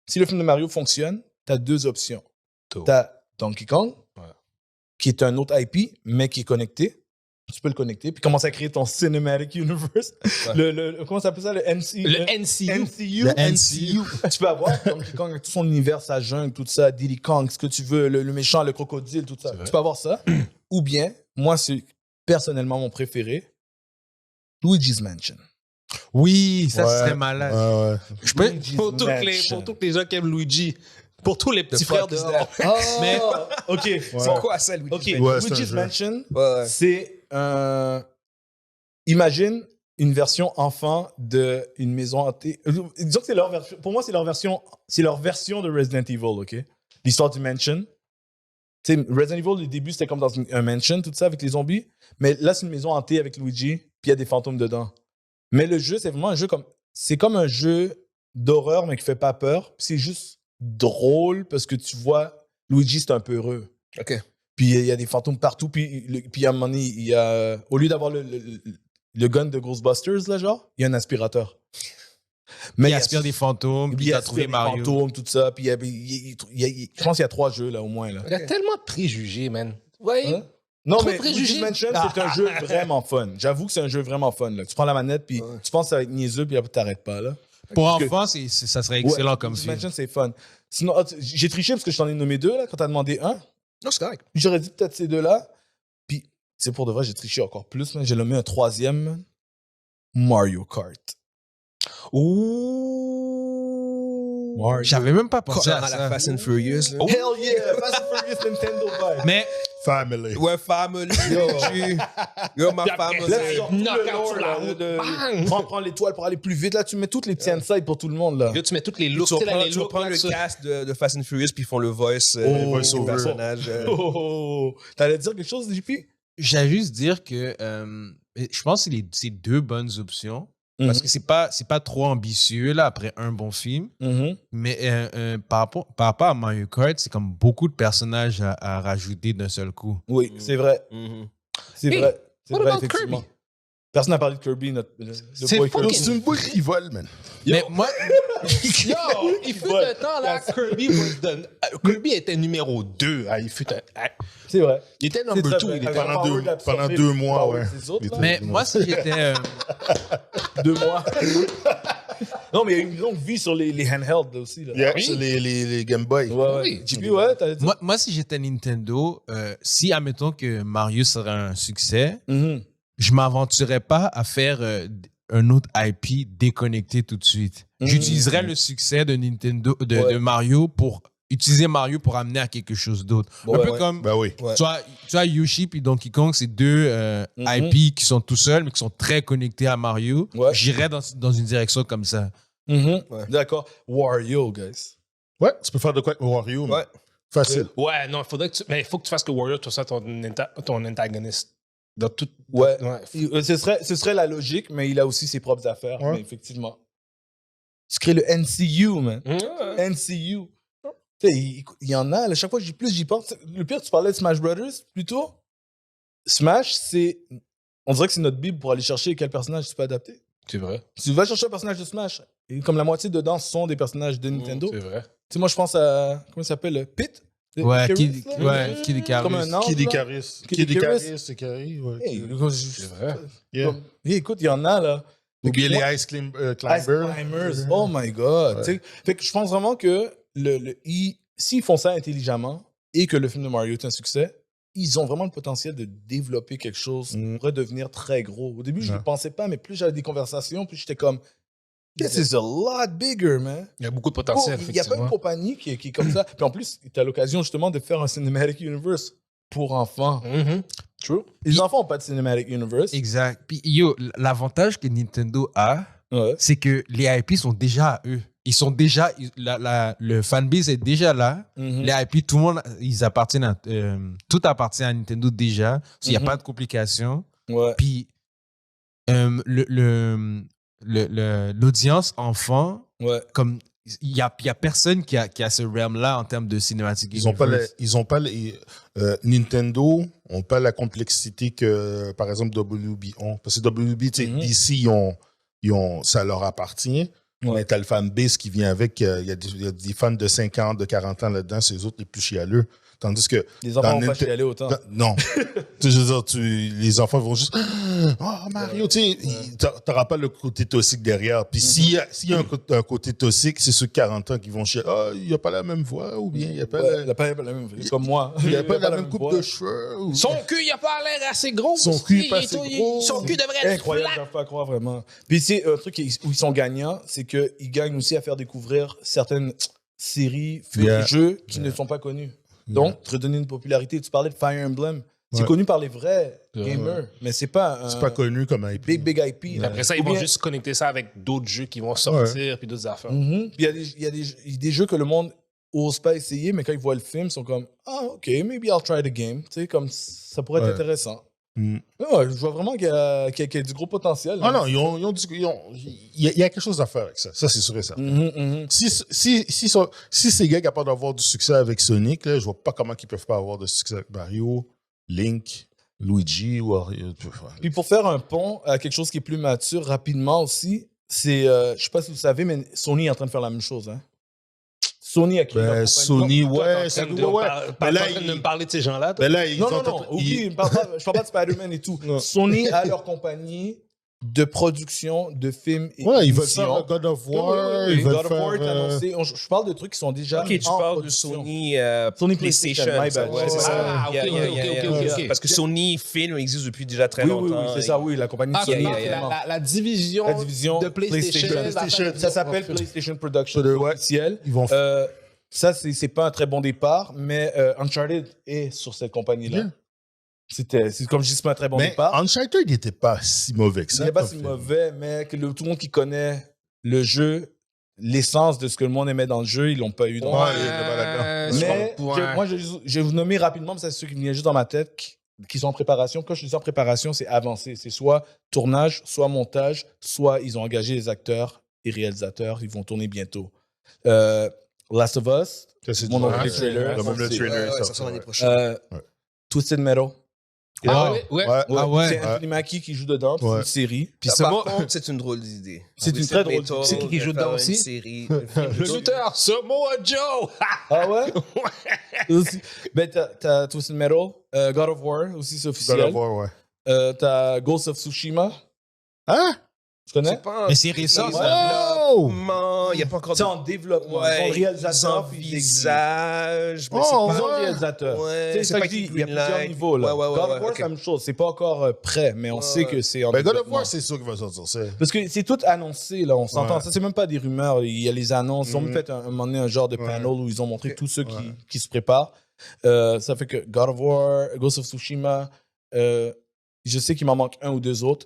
Si le film de Mario fonctionne, tu as 2 options. Dope. Tu as Donkey Kong, Ouais. qui est un autre IP, mais qui est connecté. Tu peux le connecter, puis commencer à créer ton Cinematic Universe. Ouais. Comment ça s'appelle ça? Le NCU. Le NCU. NCU. Le NCU. Tu peux avoir Donkey Kong avec tout son univers, sa jungle, tout ça, Diddy Kong, ce que tu veux, le méchant, le crocodile, tout ça. C'est vrai. Tu peux avoir ça. Ou bien, moi, c'est personnellement mon préféré, Luigi's Mansion. Oui, ça Ouais. serait malade. Ouais, ouais. Je peux- Luigi's Pour tous Mansion. les gens qui aiment Luigi. Pour tous les petits frères fuck is dehors. Mais, ok. C'est Bon, quoi ça, Louis? ok. Ouais, c'est un Luigi's jeu. Mansion, Ouais. c'est un. Imagine une version enfant d'une maison hantée. Disons que c'est leur version. Pour moi, c'est leur version de Resident Evil, ok? L'histoire du mansion. Tu sais, Resident Evil, le début, c'était comme dans un mansion, tout ça, avec les zombies. Mais là, c'est une maison hantée avec Luigi, puis il y a des fantômes dedans. Mais le jeu, c'est vraiment un jeu comme. C'est comme un jeu d'horreur, mais qui fait pas peur. Puis c'est juste drôle parce que tu vois, Luigi, c'est un peu heureux. OK. Puis il y a des fantômes partout. Puis à un moment donné, il y a. Au lieu d'avoir le gun de Ghostbusters, là, genre, il y a un aspirateur. Mais il y a- aspire des fantômes, puis il il a aspire trouvé des Mario. fantômes, tout ça. Puis je pense qu'il y a 3 jeux, là, au moins. Là. Il y a tellement de préjugés, man. Vous voyez? Hein? Non, Trop mais de préjugés. Luigi's Mansion, c'est un jeu vraiment fun. J'avoue que c'est un jeu vraiment fun. Là. Tu prends la manette, puis tu penses que ça va être niaiseux, puis après, t'arrêtes pas. Là. Pour Parce que- enfants, ça serait excellent comme Luigi's film. Mansion, c'est fun. Sinon, j'ai triché parce que je t'en ai nommé 2 là, quand t'as demandé un. Non, c'est correct. J'aurais dit peut-être ces 2-là. Puis, c'est pour de vrai, j'ai triché encore plus. Man. J'ai nommé un 3e, man. Mario Kart. Ouh. Mario. J'avais même pas pensé Comparé à à la ça. Fast and Furious. Là. Hell yeah! Fast and Furious Nintendo vibe. Mais Family. Ouais, family. Yo, ma Puis après, family. Là, tu sors tout le Knockout lore, sur la là, route. de- Bang! Prends l'étoile pour aller plus vite. Là, tu mets toutes les petits insights pour tout le monde. Là. Là, tu mets toutes les Tu looks. vas tu sais, là, prendre, les tu vas looks, prendre là, le ça. cast de Fast and Furious puis ils font le voice voice-over. du personnage. Oh, t'allais dire quelque chose, JP? j'allais juste dire que je pense que c'est deux bonnes options. Parce que c'est pas trop ambitieux là, après un bon film. Mais par rapport à Mario Kart, c'est comme beaucoup de personnages à rajouter d'un seul coup. Oui, c'est vrai. Mhm. C'est Hey, vrai. C'est what vrai, about effectivement. Kirby? Personne n'a parlé de Kirby, le C'est boy fucking- Kirby. C'est une boule qui vole, man. Mais moi, Yo, il fut un temps là, Kirby était numéro 2. Il fut C'est vrai. il était C'est number très 2. vrai. Il était Avec pendant Power deux- d'absorber pendant le 2 mois, power ouais. des autres, là. mais moi si j'étais 2 mois. Non, mais il y a une longue vie sur les handhelds là, aussi. Là. Yeah, Oui. c'est les Game Boy. Ouais, ouais. Oui. JP, ouais, t'allais dire. moi si j'étais Nintendo, si admettons que Mario serait un succès, Mhm. je m'aventurerais pas à faire un autre IP déconnecté tout de suite. J'utiliserais le succès de Nintendo de Mario pour utiliser Mario pour amener à quelque chose d'autre. Ouais, un peu ouais. comme Ben oui. Ouais. tu vois Yoshi puis Donkey Kong, c'est deux IP qui sont tout seuls mais qui sont très connectés à Mario. Ouais. J'irais dans une direction comme ça. Mhm. Ouais. D'accord. Wario, guys. Ouais, tu peux faire de quoi avec Wario, mais Ouais. facile. Ouais, non, il faut que tu fasses que Warrior, tout ça, ton antagoniste. Dans tout. Ouais. Ouais. Ce serait la logique, mais il a aussi ses propres affaires, Ouais. mais effectivement. Tu crées le NCU, man. Ouais. NCU. Tu sais, il y en a, là, chaque fois que j'y pense. Le pire, tu parlais de Smash Brothers, plutôt. Smash, on dirait que c'est notre bible pour aller chercher quel personnage tu peux adapter. C'est vrai. Tu vas chercher un personnage de Smash, et comme la moitié dedans sont des personnages de Nintendo. C'est vrai. Tu sais, moi, je pense à. Comment il s'appelle? Pit? Ouais, Icarus, là? Kid Icarus. Comme un ange, Kid là. Icarus. Kid Kid Icarus. Icarus, c'est carré. Ouais. Hey, C'est vrai. Yeah. écoute, il y en a, là. Oubliez Moi- les Ice Climbers. Ice Climbers. Oh my God. Ouais. Tu sais, fait que je pense vraiment que s'ils font ça intelligemment et que le film de Mario est un succès, ils ont vraiment le potentiel de développer quelque chose qui pourrait devenir très gros. Au début, je ne Ouais. pensais pas, mais plus j'avais des conversations, plus j'étais comme This is a lot bigger, man. Il y a beaucoup de potentiel, Il n'y a pas une effectivement. compagnie qui est comme ça. Puis en plus, tu as l'occasion justement de faire un Cinematic Universe pour enfants. Mhm. True. Les enfants n'ont pas de Cinematic Universe. Exact. Puis yo, l'avantage que Nintendo a, Ouais. c'est que les IP sont déjà à eux. Ils sont déjà, le fanbase est déjà là. Mhm. Les IP, tout le monde, ils appartiennent à, tout appartient à Nintendo déjà. Il n'y a Mhm. pas de complications. Ouais. Puis l'audience enfant, Ouais. comme il y a personne qui a ce realm-là en termes de cinématique. Ils ont pas Nintendo ont pas la complexité que, par exemple, WB ont. Parce que WB, tu sais, Mhm. DC, ça leur appartient. Ouais. Mais t'as le fanbase qui vient avec. Il y a des fans de 50, de 40 ans là-dedans. C'est eux autres les plus chialeux. Tandis que. Les enfants dans vont pas Ninte- chialer autant. Non. Tu sais, je veux dire, les enfants vont juste. Oh, Mario, tu sais, t'auras pas le côté toxique derrière. Puis s'il y a un côté toxique, c'est ceux de 40 ans qui vont chier. Ah, il n'y a pas la même voix, ou bien il n'y a pas, Ouais, il a pas la même. Comme moi. il y a pas la même coupe voix. de cheveux. ou- Son cul, il a pas l'air assez gros. Son cul est pas Il- assez il- gros. Son cul devrait être Incroyable, flat. j'arrive pas à croire vraiment. Puis c'est un truc où ils sont gagnants, c'est qu'ils gagnent aussi à faire découvrir certaines séries, films, Yeah. jeux qui ne sont pas connus. Donc, te redonner une popularité. Tu parlais de Fire Emblem. C'est Ouais. connu par les vrais Ouais. gamers, mais c'est pas un C'est pas connu comme IP. big IP. là. Après ça, Ou ils vont bien- juste connecter ça avec d'autres jeux qui vont sortir, puis d'autres affaires. Mhm. Puis il y a des jeux que le monde n'ose pas essayer, mais quand ils voient le film, ils sont comme ah, ok, maybe I'll try the game. Tu sais, comme ça pourrait être Ouais. intéressant. Mm. Ouais, je vois vraiment qu'il y a du gros potentiel. Ah là. non, il y a quelque chose à faire avec ça. Ça, c'est sûr et certain. Mhm, mhm. Si ces gars sont capables d'avoir du succès avec Sonic, là, je vois pas comment ils peuvent pas avoir de succès avec Mario, Link, Luigi ou Puis pour faire un pont à quelque chose qui est plus mature rapidement aussi, c'est, je sais pas si vous savez, mais Sony est en train de faire la même chose. Hein. Sony a créé leur compagnie. Sony, ouais, C'est ouais, ouais. Mais là, là, de me parler de ces gens-là. Mais là, ils Non, ont- non, non. ils- Oublie, je parle pas de Spider-Man et tout. Non. Sony a leur compagnie de production de films et Ouais, ils veulent émissions. faire God of Oui, War, oui, ils veulent God of War est faire... annoncé. Je parle de trucs qui sont déjà Ok, tu en parles de production. Sony, Sony PlayStation. PlayStation, my bad. Ouais, c'est Ouais, ça. Ah, ok, Yeah, yeah, ok, yeah, ok, yeah, ok, yeah. ok. Parce que Sony Film existe depuis déjà très Oui, longtemps. oui, c'est ça, oui, la compagnie Ah, Sony. ok, vraiment. la division, La division de PlayStation. PlayStation. Ça s'appelle PlayStation Production Ouais. officiel. Ils vont Ça, c'est pas un très bon départ, mais Uncharted est sur cette compagnie-là. Yeah. C'est comme je dis, c'est pas un très bon Mais départ. Uncharted, il n'était pas si mauvais que Ce ça. n'est pas comme si film. mauvais, mais que tout le monde qui connaît le jeu, l'essence de ce que le monde aimait dans le jeu, ils l'ont pas eu. Dans Ouais, le jeu. il était pas là-dedans. Mais moi, je vais vous nommer rapidement, parce que c'est ceux qui venaient juste dans ma tête, qui sont en préparation. Quand je dis en préparation, c'est avancé. C'est soit tournage, soit montage, soit ils ont engagé les acteurs et réalisateurs. Ils vont tourner bientôt. Last of Us, Ça, c'est mon du- nom ouais, le trailer. le même le c'est- trailer, ça ça, sort l'année ouais. prochaine. Twisted Metal. Ah ouais, ouais. Ouais. Ah ouais. C'est Anthony Mackie qui joue dedans. puis Ouais. C'est une série. Puis c'est par moi- contre, c'est une drôle d'idée. C'est une très drôle d'idée. C'est qui joue dedans aussi? Une série. Le lutteur, Samoa Joe. Ah ouais? Aussi. Ben, t'as Twisted Metal, God of War aussi, c'est God officiel. of War, ouais. T'as Ghost of Tsushima. Hein? Tu connais? C'est pas Mais c'est récent, un ça. développement. Il n'y a pas encore C'est en développement. Ouais, Ils sont réalisateurs. puis ils existent. visage. Oh, Ils sont ouais. réalisateurs. Ouais, Tu sais, c'est ça pas que je dis, qui il y a plusieurs Greenlight. niveaux. Là. Ouais, ouais, God ouais, of War, ok. c'est la même chose. C'est pas encore prêt, mais on Ouais, sait ouais. que c'est en Ben, God of développement. War, c'est sûr qu'il va sortir. C'est... Parce que c'est tout annoncé, là, on s'entend. Ouais. Ça, c'est même pas des rumeurs. Il y a les annonces. Ils ont même Mhm. fait un moment donné un genre de Ouais. panel où ils ont montré Ok. tous ceux Ouais. qui se préparent. Ça fait que God of War, Ghost of Tsushima, je sais qu'il m'en manque un ou deux autres.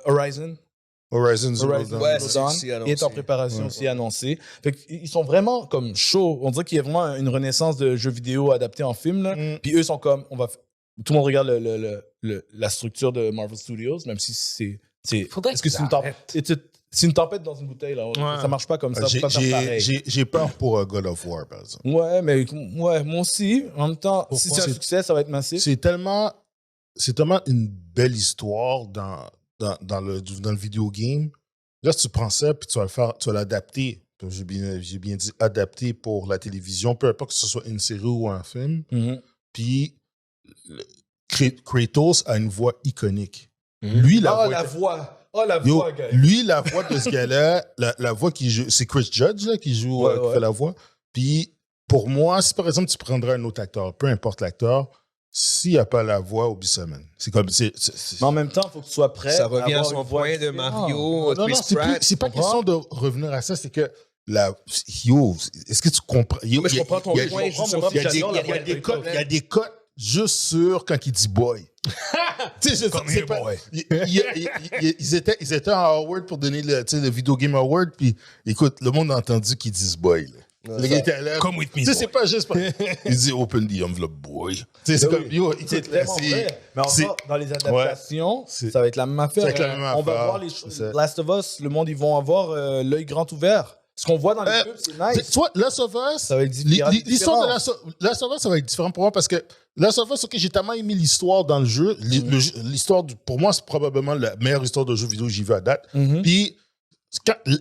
Horizon. Horizon Zero Horizon Dawn. Ouais, Zero c'est Dawn aussi annoncé. est en préparation Ouais. aussi annoncé. Fait qu'ils sont vraiment comme chauds. On dirait qu'il y a vraiment une renaissance de jeux vidéo adaptés en film. Là. Mm. Puis eux sont comme, tout le monde regarde la structure de Marvel Studios, même si c'est Faudrait est-ce que c'est une tempête? C'est une tempête dans une bouteille là. Ouais. Ça marche pas comme ça. J'ai- Faut pas faire pareil. J'ai peur pour God of War, par exemple. Ouais, mais ouais, moi aussi. En même temps, si Pourquoi? c'est un succès, ça va être massif. C'est tellement une belle histoire dans le vidéo game. Là, si tu prends ça puis tu vas l'adapter. Comme j'ai bien dit, adapter pour la télévision, peu importe que ce soit une série ou un film. Mhm. Puis Kratos a une voix iconique. Lui, la voix. la voix. Oh, la Yo, voix, gars. lui, la voix de ce gars-là, la voix qui joue, c'est Chris Judge là, qui joue, Ouais, qui ouais. fait la voix. Puis, pour moi, si par exemple tu prendrais un autre acteur, peu importe l'acteur, s'il n'y a pas la voix, oublie ça, man. C'est comme. Mais en même temps, il faut que tu sois prêt. Ça revient à avoir son une voix point de différente. Mario, Non, Chris c'est Pratt. c'est pas tu comprends? question de revenir à ça, c'est que est-ce que tu comprends? Yo, Mais je comprends ton il y a- point, il y a- justement, il y a puis des- j'adore la il y a voix des de cotes- Kratos. il y a des cotes juste sur quand il dit boy. Tu sais, c'est pas. Ils étaient à Howard pour donner le Video Game Award, puis écoute, le monde a entendu qu'ils disent boy. Là. Le gars était là. Come with me, Tu sais, boy. c'est pas juste. Il dit open the envelope, boy. Tu sais, c'est Ben comme. oui. Yo, C'est écoute, vraiment c'est- vrai. Mais c'est- encore, dans les adaptations, C'est- ça va être la même affaire. ça va être la même On va affaire. voir les C'est choses. ça. Last of Us, le monde, ils vont avoir l'œil grand ouvert. Ce qu'on voit dans les pubs, c'est nice. Tu vois, Last of Us, Ça va être différent. l'histoire de Last of Us, ça va être différent pour moi parce que Last of Us, ok, j'ai tellement aimé l'histoire dans le jeu. L'histoire, pour moi, c'est probablement la meilleure histoire de jeu vidéo que j'ai vue à date. Mhm. Puis,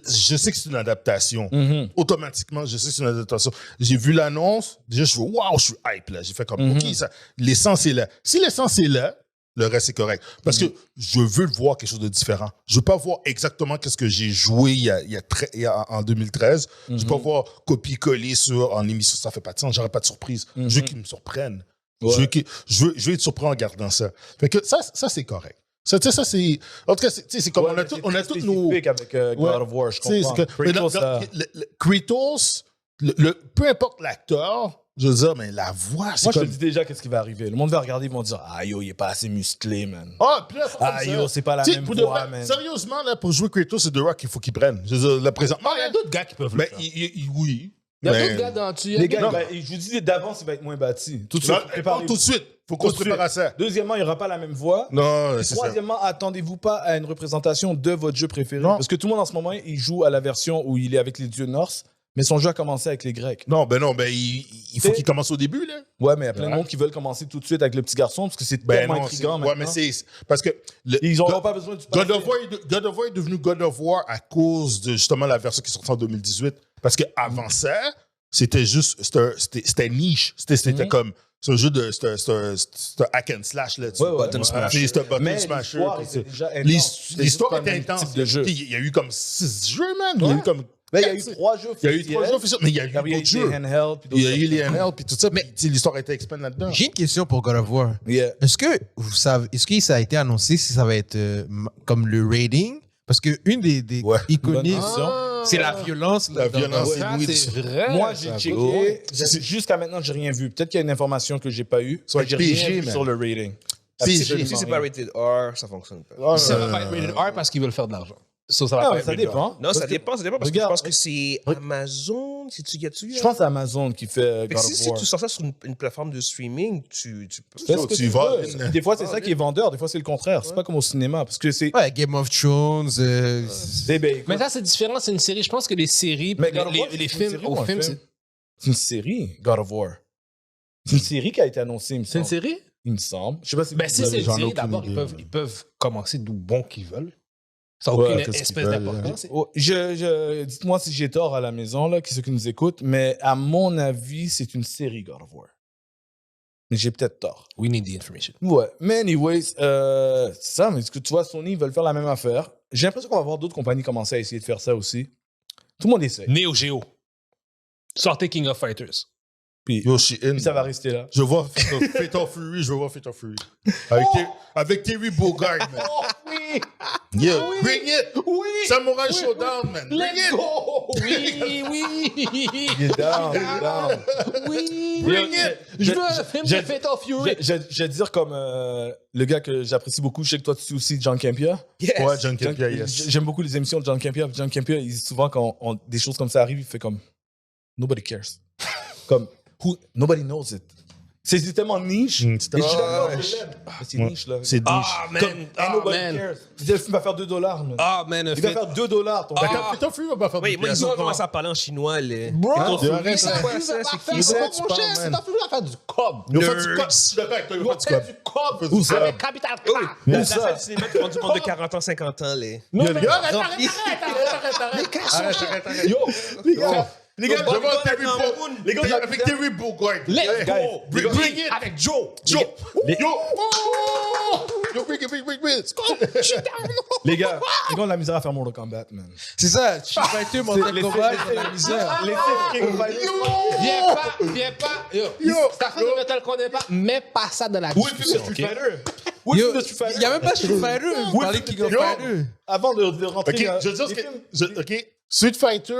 je sais que c'est une adaptation. Mhm. Automatiquement, je sais que c'est une adaptation. J'ai vu l'annonce, déjà, je fais waouh, je suis hype là. J'ai fait comme, Mhm. ok, l'essence est là. Si l'essence est là, le reste est correct. Parce que je veux voir quelque chose de différent. Je veux pas voir exactement qu'est-ce que j'ai joué en 2013. Je veux pas voir copier-coller en émission. Ça fait pas de sens. J'aurais pas de surprise. Je veux qu'ils me surprennent. Ouais. Je veux être surpris en regardant ça. Fait que ça c'est correct. Ça, c'est. En tout cas, c'est comme Ouais, on a mais tous c'est très nos. spécifique avec God Ouais. of War, je Tu sais, comprends. c'est que- mais Kratos, Kratos, peu importe l'acteur, je veux dire, mais la voix, c'est moi, je comme. te dis déjà qu'est-ce qui va arriver. Le monde va regarder, ils vont dire ah yo, il est pas assez musclé, man. Ah, puis là, c'est comme Ah ça. yo, c'est pas la Tu sais, même pour de voix, vrai, man. sérieusement, là, pour jouer Kratos, c'est The Rock qu'il faut qu'il prenne. Je veux dire, là, présentement. Non, il y a d'autres gars qui peuvent le Mais faire. oui. Il y a mais- d'autres gars dans tu. Les gars, Non. je vous dis d'avance, il va être moins bâti. Tout de Non, suite, préparez-vous. tout de suite. Faut qu'on se Tout de prépare à ça. Deuxièmement, il n'y aura pas la même voix. Non, Et c'est ça. troisièmement, attendez-vous pas à une représentation de votre jeu préféré. Non. Parce que tout le monde en ce moment, il joue à la version où il est avec les dieux norse. Mais son jeu a commencé avec les Grecs. Non, il faut qu'il commence au début, là. Ouais, mais il y a plein de monde qui veulent commencer tout de suite avec le petit garçon parce que c'est tellement intriguant maintenant. Ouais, mais c'est parce que ils n'auront pas besoin du God of War est devenu God of War à cause de justement la version qui est sortie en 2018. Parce qu'avant ça, c'était juste, c'était niche. C'était comme, c'est un jeu de, c'était hack and slash, là. Button smash. C'était un button smasher. L'histoire était intense. Il y a eu comme 6 jeux, man. Il y a eu comme. Il y a eu 3 jeux. Il y a eu 3 jeux officiels, mais il y a eu d'autres jeux. Il y a eu les handhelds, puis tout ça. Mais l'histoire a été expandée là-dedans. J'ai une question pour God of War. Yeah. Est-ce que ça a été annoncé si ça va être comme le rating? Parce que une des iconiques, c'est la violence. La violence, c'est vrai. Moi, j'ai checké. Jusqu'à maintenant, j'ai rien vu. Peut-être qu'il y a une information que j'ai pas eue. Soit j'ai PG, rien vu sur le rating. Si c'est pas rated R, ça fonctionne pas. Ça va pas être rated R parce qu'ils veulent faire de l'argent. Ça va pas être Ça rated R. dépend. Non, ça dépend parce que Regarde. je pense que c'est Amazon. Si tu Je pense que c'est Amazon qui fait God of si War. tu sors ça sur une plateforme de streaming, tu peux. Fais ce que Tu tu vas. veux. Des fois, c'est ça qui est vendeur. Des fois, c'est le contraire. C'est pas comme au cinéma. Parce que c'est. Ouais, Game of Thrones. Mais ça, c'est différent. C'est une série. Je pense que les séries, Mais God of War, les c'est films, une série au ou un film, film? c'est. C'est une série, God of War. C'est une série qui a été annoncée, il me C'est une semble. série? Il me semble. Je sais pas si Ben, si c'est une J'en ai série, aucune d'abord, idée. ils peuvent commencer d'où bon qu'ils veulent. Ça n'a Ouais, aucune qu'est-ce qu'ils espèce veulent, d'importance. Oh, dites-moi si j'ai tort à la maison, là, ceux qui nous écoutent, mais à mon avis, c'est une série God of War. Mais j'ai peut-être tort. We need the information. Ouais. Mais anyways, c'est ça, mais ce que tu vois, Sony, ils veulent faire la même affaire. J'ai l'impression qu'on va voir d'autres compagnies commencer à essayer de faire ça aussi. Tout le monde essaie. Neo Geo. Sortez King of Fighters. Puis, Yoshi in. puis ça va rester là. Je vois Fatal Fury, Avec Terry Bogard, man. Oh oui! Yeah, bring it! Oui! Samurai Showdown, man. Bring it! go! Oui. Il est down, il est down. Oui. Bring it! Je veux un film de Fatal Fury. Je vais dire comme le gars que j'apprécie beaucoup, je sais que toi tu suis aussi John Campia. Yes. Ouais, John Campia, yes. J'aime beaucoup les émissions de John Campia. John Campia, il dit souvent quand des choses comme ça arrivent, il fait comme nobody cares. Comme nobody knows it. C'est tellement niche. Mm, Mais je suis d'accord, mais c'est niche là. C'est niche. Ah, man. And nobody cares. Le film va faire $2, man. Ah, man. Il va faire $2. Ton Fatal Fury va pas faire Oui, de moi, ils pièces. ont commencé à parler en chinois. Les... Bro! Arrête, c'est là. quoi ça? C'est qui De ça? quoi tu parles, man? Fatal Fury va faire du cob. Ils ont fait du cop. Je suis d'accord avec toi, ils ont fait du cop. du cob. Où ça? Avec Capital K. Où La ça? salle de cinéma qui font du monde de 40 ans, 50 ans. Les... Non, mais- arrête. Yo, les gars, Les gars, je vois Terry Cameroun. Bogard. Les gars, Avec Terry Bogard. Let's Guys, go. Bring it. Avec Joe. Yo! Yo, bring it. les gars, ont de la misère à faire Mortal Kombat, man. C'est ça, Street Fighter, Mortal Kombat, c'est la misère. Viens pas. Yo. Yo. Ta femme ne te le connaît pas. Mets pas ça dans la discussion. Street ok? Fighter. Yo, il n'y a même pas Street Fighter. Vous parlez de King of Yo. Fighter. Avant de rentrer. Ok, je veux dire ce que. Ok, Street Fighter.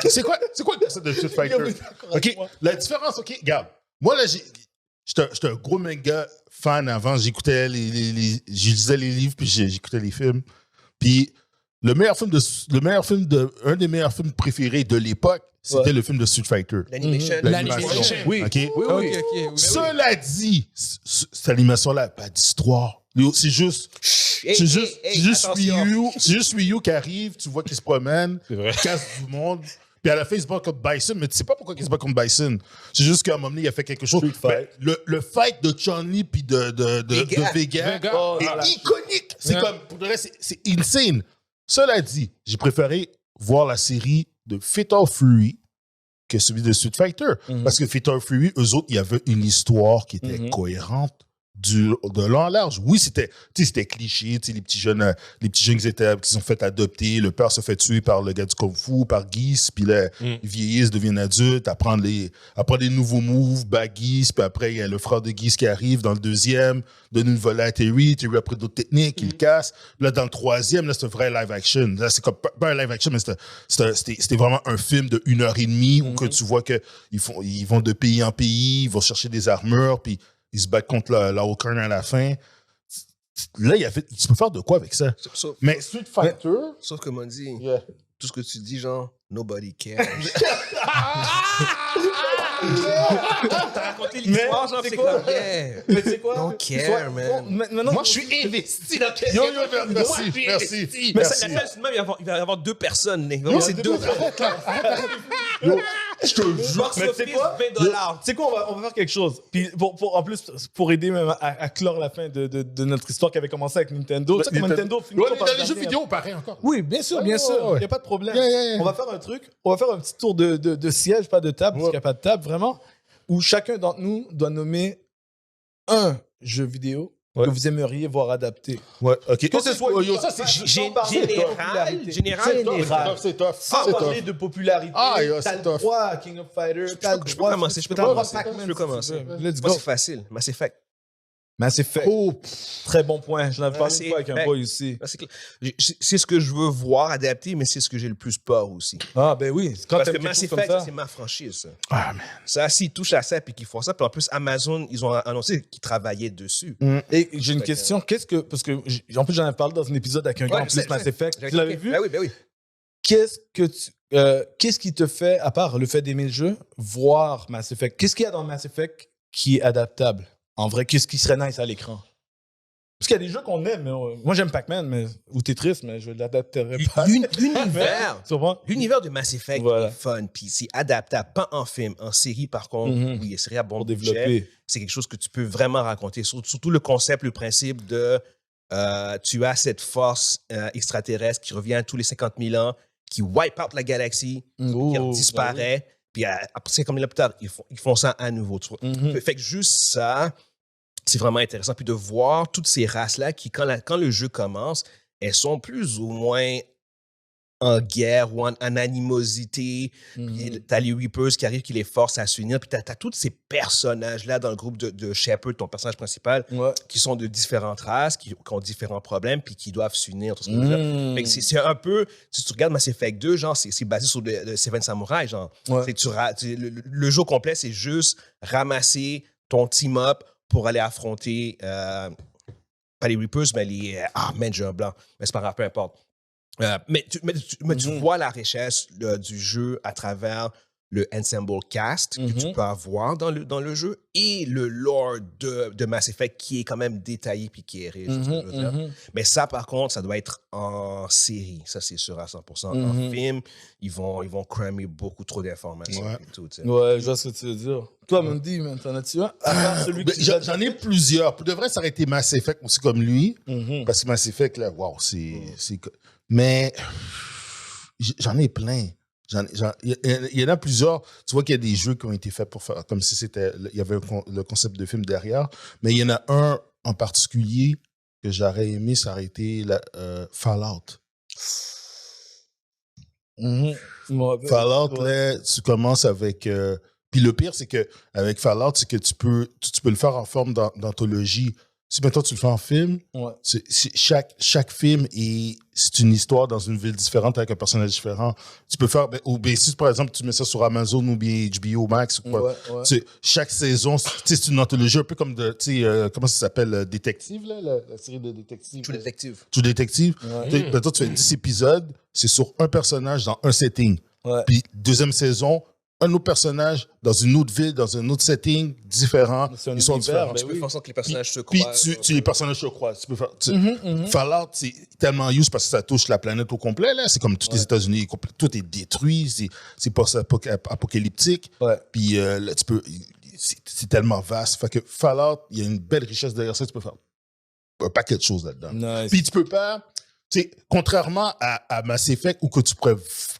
C'est quoi le concept de Street Fighter? Oui, d'accord avec Ok, moi. la différence, ok, regarde. Moi, là, j'étais un gros manga fan avant. J'écoutais je lisais les livres, puis j'écoutais les films. Puis un des meilleurs films préférés de l'époque, c'était le film de Street Fighter. L'animation. L'animation. Oui. Ok? Ok. Cela dit, cette animation-là n'a pas d'histoire. C'est juste Ryu qui arrive, tu vois qu'il se promène, il casse du monde, puis à la fin, il se bat contre Bison, mais tu sais pas pourquoi il se bat contre Bison. C'est juste qu'à un moment donné, il a fait quelque chose. Fight. Mais le fight de Chun-Li puis de Vega Oh, est là, là. iconique. C'est comme, pour le reste, c'est insane. Cela dit, j'ai préféré voir la série de Fatal Fury que celui de Street Fighter. Parce que Fatal Fury, eux autres, il y avait une histoire qui était cohérente de long en large. Oui, c'était cliché, les petits jeunes qui sont fait adopter, le père se fait tuer par le gars du Kung Fu, par Geese, puis là, ils vieillissent, deviennent adultes, apprennent des nouveaux moves, Geese, puis après, il y a le frère de Geese qui arrive dans le deuxième, donne une volée à Terry après d'autres techniques, il le casse. Là, dans le troisième, là, c'est un vrai live action. Là, c'est comme pas un live action, mais c'était vraiment un film de 1h30 où que tu vois que ils vont de pays en pays, ils vont chercher des armures, puis ils se battent contre la Hawkern à la fin. Là, tu peux faire de quoi avec ça? Mais Street Fighter... Sauf que, Mondi, Yeah. tout ce que tu dis, genre, nobody cares. T'as raconté l'histoire, genre, c'est comme, yeah. Mais tu sais quoi? Don't care, man. Maintenant, Je suis investi dans quelque Yo, chose. merci. Mais la salle, il va y avoir 2 personnes. Les. Vraiment, c'est 2. Yo, je te jure. Box office, $20. Tu sais quoi, on va faire quelque chose. Puis en plus, pour aider même à clore la fin de notre histoire qui avait commencé avec Nintendo. Tu sais comment Nintendo finit Ouais, par dans les jeux gagner, vidéo, pareil encore. Oui, bien sûr, Ouais. Il n'y a pas de problème. Yeah. On va faire un truc, on va faire un petit tour de siège, pas de table, parce qu'il n'y a pas de table, vraiment, où chacun d'entre nous doit nommer un jeu vidéo que vous aimeriez voir adapté. Ouais, ok. Que ce soit... Yo, ça, c'est Général. C'est tough. Sans C'est parler tough. de popularité, Ah, yo, t'as c'est le tough. droit à King of Fighters, t'as le Je peux droit... commencer, je peux t'as le droit à commencer. Pac-Man, Je peux si tu commencer. veux. Let's Moi, go. c'est facile. Mass Effect. Mass Effect. Oh, Très bon point. Je l'avais parlé Mass une fois avec un Effect. boy aussi. C'est clair. C'est ce que je veux voir adapté, mais c'est ce que j'ai le plus peur aussi. Ah, ben oui. Quand Parce t'aimes que quelque Mass chose comme Effect, ça... c'est ma franchise. Ça. ah, man. Ça, s'ils touchent à ça puis qu'ils font ça, puis en plus, Amazon, ils ont annoncé qu'ils travaillaient dessus. Et j'ai une question. Parce que, en plus, j'en avais parlé dans un épisode avec un gars en plus, Mass Effect. Tu l'avais vu? Ben oui. Qu'est-ce qui te fait, à part le fait d'aimer le jeu, voir Mass Effect? Qu'est-ce qu'il y a dans Mass Effect qui est adaptable? En vrai, qu'est-ce qui serait nice à l'écran? Parce qu'il y a des jeux qu'on aime. Moi, j'aime Pac-Man ou Tetris, mais je ne l'adapterai pas. L'univers. Tu comprends? L'univers de Mass Effect Voilà. est fun, puis c'est adaptable, pas en film, en série par contre, oui, il serait à bon Pour budget. développer. C'est quelque chose que tu peux vraiment raconter. Surtout le concept, le principe de tu as cette force extraterrestre qui revient tous les 50 000 ans, qui wipe out la galaxie, qui disparaît, puis après 50 000 ans plus tard, ils font ça à nouveau. Tu vois. Fait que juste ça, c'est vraiment intéressant. Puis de voir toutes ces races-là qui, quand le jeu commence, elles sont plus ou moins en guerre ou en animosité. Puis t'as les Reapers qui arrivent, qui les forcent à s'unir. Puis t'as tous ces personnages-là dans le groupe de Shepard, ton personnage principal, qui sont de différentes races, qui ont différents problèmes, puis qui doivent s'unir. Tout ce que je veux dire. Fait que c'est un peu... Si tu regardes Mass Effect 2, genre, c'est basé sur le Seven Samurai, genre. Le jeu complet, c'est juste ramasser ton team-up pour aller affronter, pas les Reapers, mais les... Ah, man, j'ai un blanc. Mais c'est pas grave, peu importe. Mais tu vois la richesse du jeu à travers le ensemble cast que tu peux avoir dans le jeu et le lore de Mass Effect qui est quand même détaillé puis qui est riche. C'est ce que je veux dire. Mais ça, par contre, ça doit être en série. Ça, c'est sûr à 100%. En film, ils vont cramer beaucoup trop d'informations. Ouais. Et tout, tu sais. Ouais, je vois ce que tu veux dire. Toi, Mandy, t'en as-tu un? À part celui Ben, qui... j'en ai plusieurs. Pour de vrai, ça aurait été Mass Effect aussi comme lui. Parce que Mass Effect, là, wow, c'est... Mais j'en ai plein. Il y en a plusieurs. Tu vois qu'il y a des jeux qui ont été faits pour faire... Comme si c'était... Il y avait le concept de film derrière. Mais il y en a un en particulier que j'aurais aimé, ça aurait été Fallout. Fallout, là, tu commences avec... puis le pire, c'est que avec Fallout, c'est que tu peux le faire en forme d'anthologie. Si maintenant tu le fais en film, chaque film c'est une histoire dans une ville différente avec un personnage différent. Tu peux faire, ou bien si par exemple tu mets ça sur Amazon ou bien HBO Max ou quoi. Chaque saison, c'est une anthologie un peu comme comment ça s'appelle, Détective, là, la série de détectives. True Detective. True Detective. Maintenant tu fais 10 épisodes, c'est sur un personnage dans un setting. Puis deuxième saison, un autre personnage dans une autre ville, dans un autre setting différent. Ils sont différents. Tu peux faire en sorte que les personnages se Puis croisent. les personnages se croisent. Tu peux faire, Fallout, c'est tellement use parce que ça touche la planète au complet. Là. C'est comme tous les États-Unis, tout est détruit, c'est post-apocalyptique. Puis là, c'est tellement vaste. Fait que Fallout, il y a une belle richesse derrière ça. Tu peux faire un paquet de choses là-dedans. Nice. Puis tu peux pas... contrairement à Mass Effect, où que tu pourrais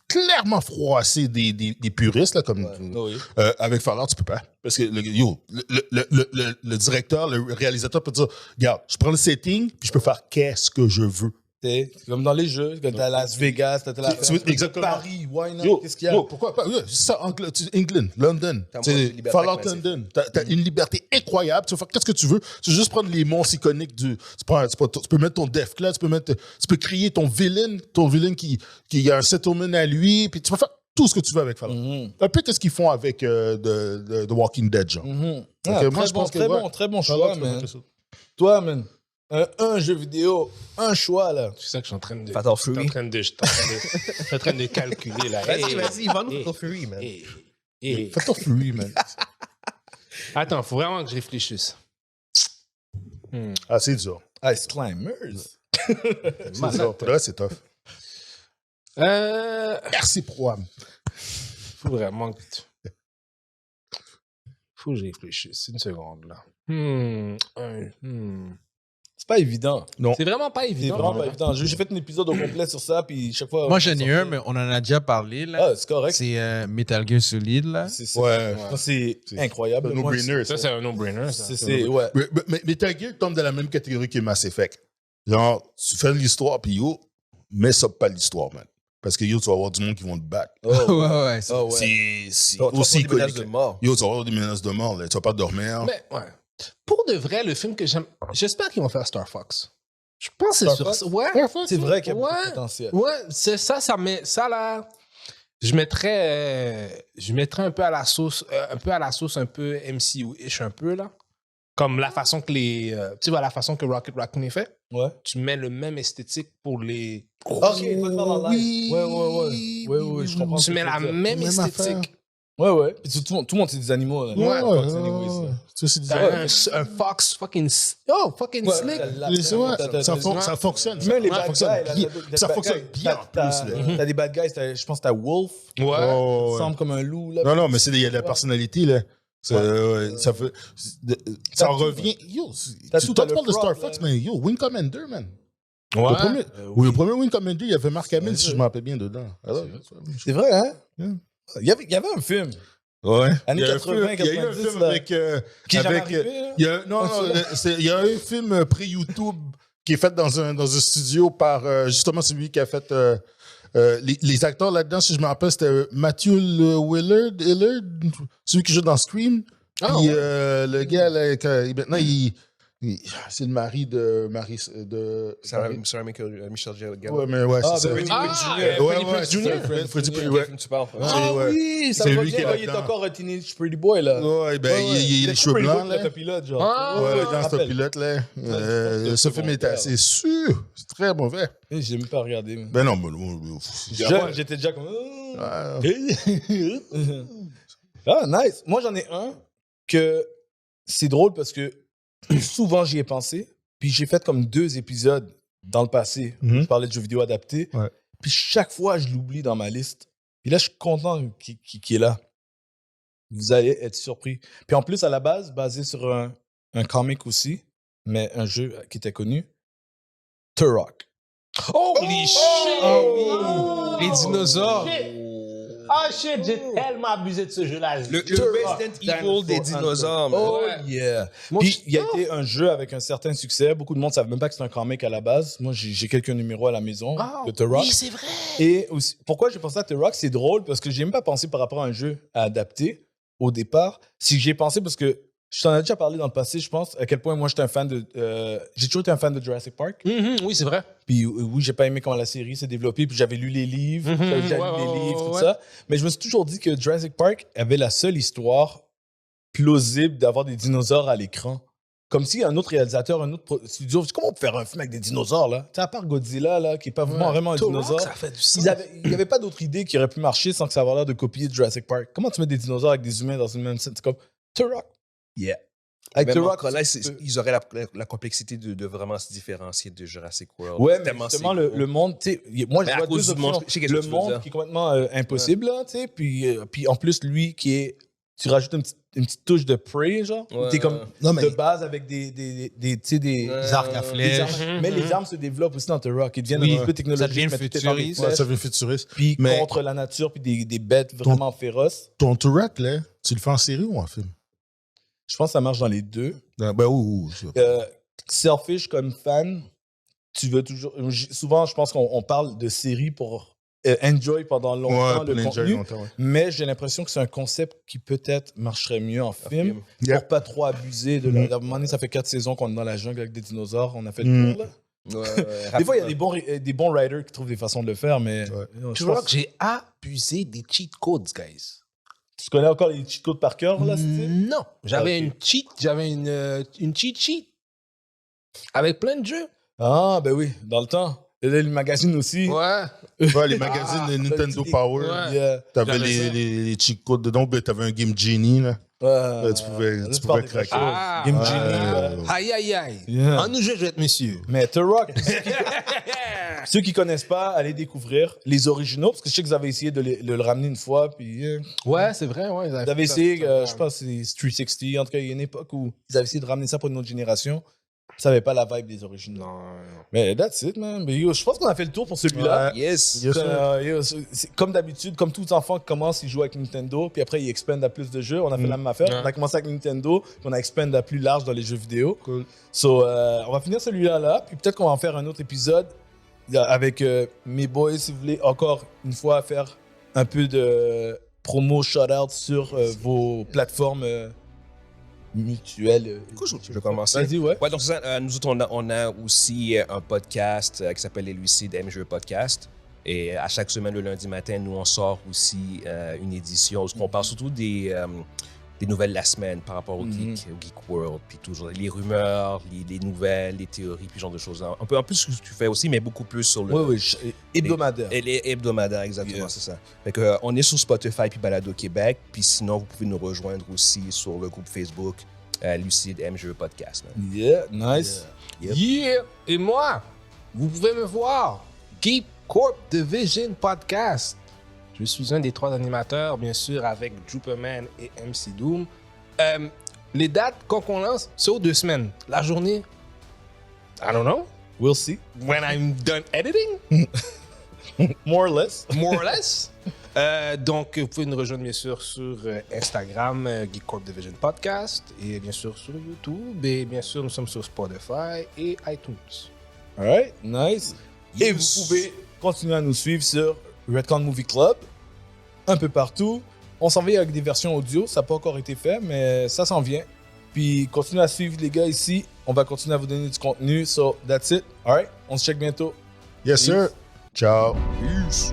clairement froisser des puristes, là, comme avec Fallout, tu peux pas. Parce que le directeur, le réalisateur peut dire, regarde, je prends le setting, puis je peux faire qu'est-ce que je veux. C'est comme dans les jeux, t'as Las Vegas, t'as exactement. Paris, why not? Qu'est-ce qu'il y a? Pourquoi pas? C'est ça, England, London. Fallout London. T'as une liberté incroyable. Tu peux faire qu'est-ce que tu veux. Tu veux juste prendre les monstres iconiques tu peux mettre ton Def Class, tu peux créer ton villain qui a un settlement à lui, puis tu peux faire tout ce que tu veux avec Fallout. Un peu qu'est-ce qu'ils font avec The Walking Dead, genre. Moi, je pense très bon choix, man. Toi, man. Un jeu vidéo, un choix, là. C'est ça que je suis en train de... Fatal Fury. Je suis en train de calculer, là. Vas-y, vends-nous Fatal Fury, man. Fatal Fury, man. Attends, faut vraiment que je réfléchisse. Ah, c'est dur. Ice Climbers. C'est dur. Pour le reste, c'est tough. RC Pro. faut vraiment que faut que je réfléchisse une seconde, là. C'est pas évident. Non. C'est vraiment pas C'est évident. vraiment pas évident. J'ai fait un épisode au complet sur ça, puis chaque fois... Moi, j'en ai un, mais on en a déjà parlé, là. Ah, c'est correct. C'est Metal Gear Solid, là. Ouais. C'est incroyable. Un Moi, no-brainer, Ça, c'est un no-brainer, ça. ouais. Mais Metal Gear tombe dans la même catégorie que Mass Effect. Genre, tu fais l'histoire, puis yo, mais ça pas l'histoire, man. Parce que yo, tu vas avoir du monde qui vont te battre. Oh, ouais. Ah ouais. C'est Tu vas aussi prendre des menaces connu. de mort. Yo, tu vas avoir des menaces de mort, là. Tu vas pas dormir. Mais, ouais. Pour de vrai, le film que j'aime, j'espère qu'ils vont faire Star Fox. Je pense que c'est Star sur Fox? ça. Ouais. C'est vrai qu'il y a beaucoup de Ouais. potentiel. Ouais, c'est ça, ça là. Je mettrais un peu à la sauce, un peu MCU-ish, un peu, là. Comme la façon que tu vois, la façon que Rocket Raccoon est fait. Ouais. Tu mets le même esthétique pour les. Ok, faut le faire en live. Ouais, je comprends. Tu ce mets que la tu veux dire. même Même affaire. esthétique. Ouais. Puis tout le monde, c'est des animaux. Là. Ouais, Fox Anyways, là. Ça, c'est des T'as un Fox fucking Ouais, slick. ça fonctionne. Même les Ça bad fonctionne guys, là, bien. t'as Ça des fonctionne bad guys, bien en plus, là. T'as des bad guys, je pense que t'as Wolf. Ouais. Oh, ouais. Semble comme un loup. Là, Non, mais il y a de la personnalité, là. Ça fait. Ça revient. Yo, T'as tu tout, t'as parles le de Star prop, Fox, là. mais yo, Wing Commander, man. Ouais. Le premier Wing Commander, il y avait Mark Hamill, si je me rappelle bien, dedans. Alors, C'est vrai, hein? Yeah. Il y avait un film. ouais. Années Il y a 80, il y a eu un 90, film là. avec. Qui est jamais avec, arrivé, hein? il y a, non, il y a un film pré-YouTube qui est fait dans un studio par justement celui qui a fait. Les acteurs là-dedans, si je me rappelle, c'était Matthew Willard, celui qui joue dans Scream. Ah, Puis ouais. le gars, là, maintenant, c'est le mari de. Sarah Michelle Gellar. Ouais, mais ouais, Ah, c'est ça. Freddie Prinze Jr. Ouais, Freddie Prinze c'est Jr. ça, Freddie Prinze, Quel ouais. film tu parles? Ah ouais. oui, ça C'est me lui qui est revient quand il est là-dedans. encore un teenage pretty boy, là. Ouais, ben, il a les cheveux blancs, là. Le pilote, genre. Ah, Ouais, je me dans ce rappelle. pilote, là. Ouais, Ce film est secondaire. assez sûr. C'est très mauvais. J'ai même pas regardé. Mais... Ben non, mais. J'étais déjà comme. Ah. Ah, nice. Moi, j'en ai un que c'est drôle parce que souvent j'y ai pensé. Puis j'ai fait comme 2 épisodes dans le passé. Mhm. Je parlais de jeux vidéo adaptés. Ouais. Puis chaque fois, je l'oublie dans ma liste. Puis là, je suis content qu'il est là. Vous allez être surpris. Puis en plus, à la base, basé sur un comic aussi, mais un jeu qui était connu, Turok. Holy shit! Oh! Les dinosaures. Ah shit, j'ai tellement abusé de ce jeu-là. Le Resident Evil des dinosaures. man. Oh yeah! Moi, Puis il y a été un jeu avec un certain succès. Beaucoup de monde ne savent même pas que c'est un comic à la base. Moi, j'ai quelques numéros à la maison de The Rock. Oui, c'est vrai. Et aussi, pourquoi j'ai pensé à The Rock? C'est drôle parce que j'ai même pas pensé par rapport à un jeu à adapter au départ. Si j'ai pensé parce que je t'en ai déjà parlé dans le passé, je pense, à quel point moi j'étais un fan de. J'ai toujours été un fan de Jurassic Park. Oui, c'est vrai. Puis oui, j'ai pas aimé comment la série s'est développée. Puis j'avais lu les livres, j'avais déjà lu les livres, tout ça. Mais je me suis toujours dit que Jurassic Park avait la seule histoire plausible d'avoir des dinosaures à l'écran. Comme si un autre réalisateur, un autre studio, comment on peut faire un film avec des dinosaures, là? Tu sais, à part Godzilla, là, qui est pas vraiment un dinosaure. Ça fait du sens. Il n'y avait pas d'autre idée qui aurait pu marcher sans que ça ait l'air de copier Jurassic Park. Comment tu mets des dinosaures avec des humains dans une même scène? C'est comme Turok. Yeah. Avec Même Turok, encore là, ils auraient la complexité de vraiment se différencier de Jurassic World. ouais, mais Tellement justement, c'est gros. le monde, tu sais, moi, je Mais à vois cause deux du monde, options. je sais qu'est-ce Le que tu veux monde dire. qui est complètement impossible, là, tu sais, puis en plus, lui qui est... Tu rajoutes une petite touche de Prey, genre. Ouais. T'es comme Non, mais- de base avec des arcs à des flèches. armes. Mais les armes se développent aussi dans The Rock. Ils deviennent Oui, un petit peu technologiques. ça devient mais tout est par les futuriste. Ouais, flèches, ça veut futuriste. puis Mais- contre la nature, puis des bêtes vraiment féroces. Ton Turok, là, tu le fais en série ou en film? Je pense que ça marche dans les deux. Ben oui. Selfish comme fan, tu veux toujours... Souvent, je pense qu'on parle de séries pour enjoy pendant longtemps le contenu. Mais j'ai l'impression que c'est un concept qui peut-être marcherait mieux en film. Yeah. Pour pas trop abuser de À un moment donné, ça fait 4 saisons qu'on est dans la jungle avec des dinosaures. On a fait Mm. le tour, là. Des fois, il y a des bons writers qui trouvent des façons de le faire, mais... Ouais. je Tu pense- vois que j'ai abusé des cheat codes, guys. Tu connais encore les cheat codes par cœur, là, Steve? Non. J'avais Ok. une cheat sheet avec plein de jeux. Ah, ben oui, dans le temps. Et là, le magazine aussi. Ouais. Ouais, les magazines de Nintendo Power. Ouais. Yeah. T'avais J'avais ça. les cheat codes dedans, ben t'avais un Game Genie, là. Ouais. Tu pouvais Là, tu craquer. parles des vraies choses. Ah. Game Ouais. Genie. Aïe, aïe, aïe. Yeah. En nous jeu, je vais être monsieur. Mais The Rock, Ceux qui connaissent pas, allez découvrir les originaux, parce que je sais que vous avez essayé de le ramener une fois, puis... Ouais, c'est vrai, ouais. Vous avez essayé, je pense que c'est 360, en tout cas, il y a une époque où ils avaient essayé de ramener ça pour une autre génération. Ils savaient pas la vibe des originaux. Non. Mais that's it, man. Mais yo, je pense qu'on a fait le tour pour celui-là. Ouais. Yes. C'est comme d'habitude, comme tous les enfants qui commencent, ils jouent avec Nintendo, puis après ils expandent à plus de jeux. On a fait la même affaire. Ouais. On a commencé avec Nintendo, puis on a expandé à plus large dans les jeux vidéo. Cool. So, on va finir celui-là là, puis peut-être qu'on va en faire un autre épisode avec mes boys, si vous voulez encore une fois faire un peu de promo shout-out sur vos plateformes mutuelles. Cool, je vais commencer. Vas-y, ouais. Ouais, donc c'est ça, nous autres, on a aussi un podcast qui s'appelle Les Lucides MJE Podcast. Et à chaque semaine, le lundi matin, nous, on sort aussi une édition où on parle surtout des nouvelles de la semaine par rapport au Geek World, puis toujours les rumeurs, les nouvelles, les théories, puis ce genre de choses. Un peu plus ce que tu fais aussi, mais beaucoup plus sur le... Oui, hebdomadaire. Et les hebdomadaires, exactement, c'est ça. Fait que, on est sur Spotify puis Balado Québec, puis sinon, vous pouvez nous rejoindre aussi sur le groupe Facebook Lucide MJE Podcast. Man. Yeah, nice. Yep. Yeah! Et moi, vous pouvez me voir. Geek Corp Division Podcast. Je suis un des 3 animateurs, bien sûr, avec Drooperman et MC Doom. Les dates, quand on lance, c'est aux 2 semaines. La journée, I don't know. We'll see. When I'm done editing, More or less. more or less. Donc, vous pouvez nous rejoindre, bien sûr, sur Instagram, Geek Corp Division Podcast, et bien sûr sur YouTube, et bien sûr, nous sommes sur Spotify et iTunes. All right, nice. Et vous pouvez continuer à nous suivre sur Redcon Movie Club, un peu partout. On s'en vient avec des versions audio, ça n'a pas encore été fait, mais ça s'en vient. Puis continuez à suivre les gars ici, on va continuer à vous donner du contenu. So, that's it. All right, on se check bientôt. Yes, sir. Ciao. Peace.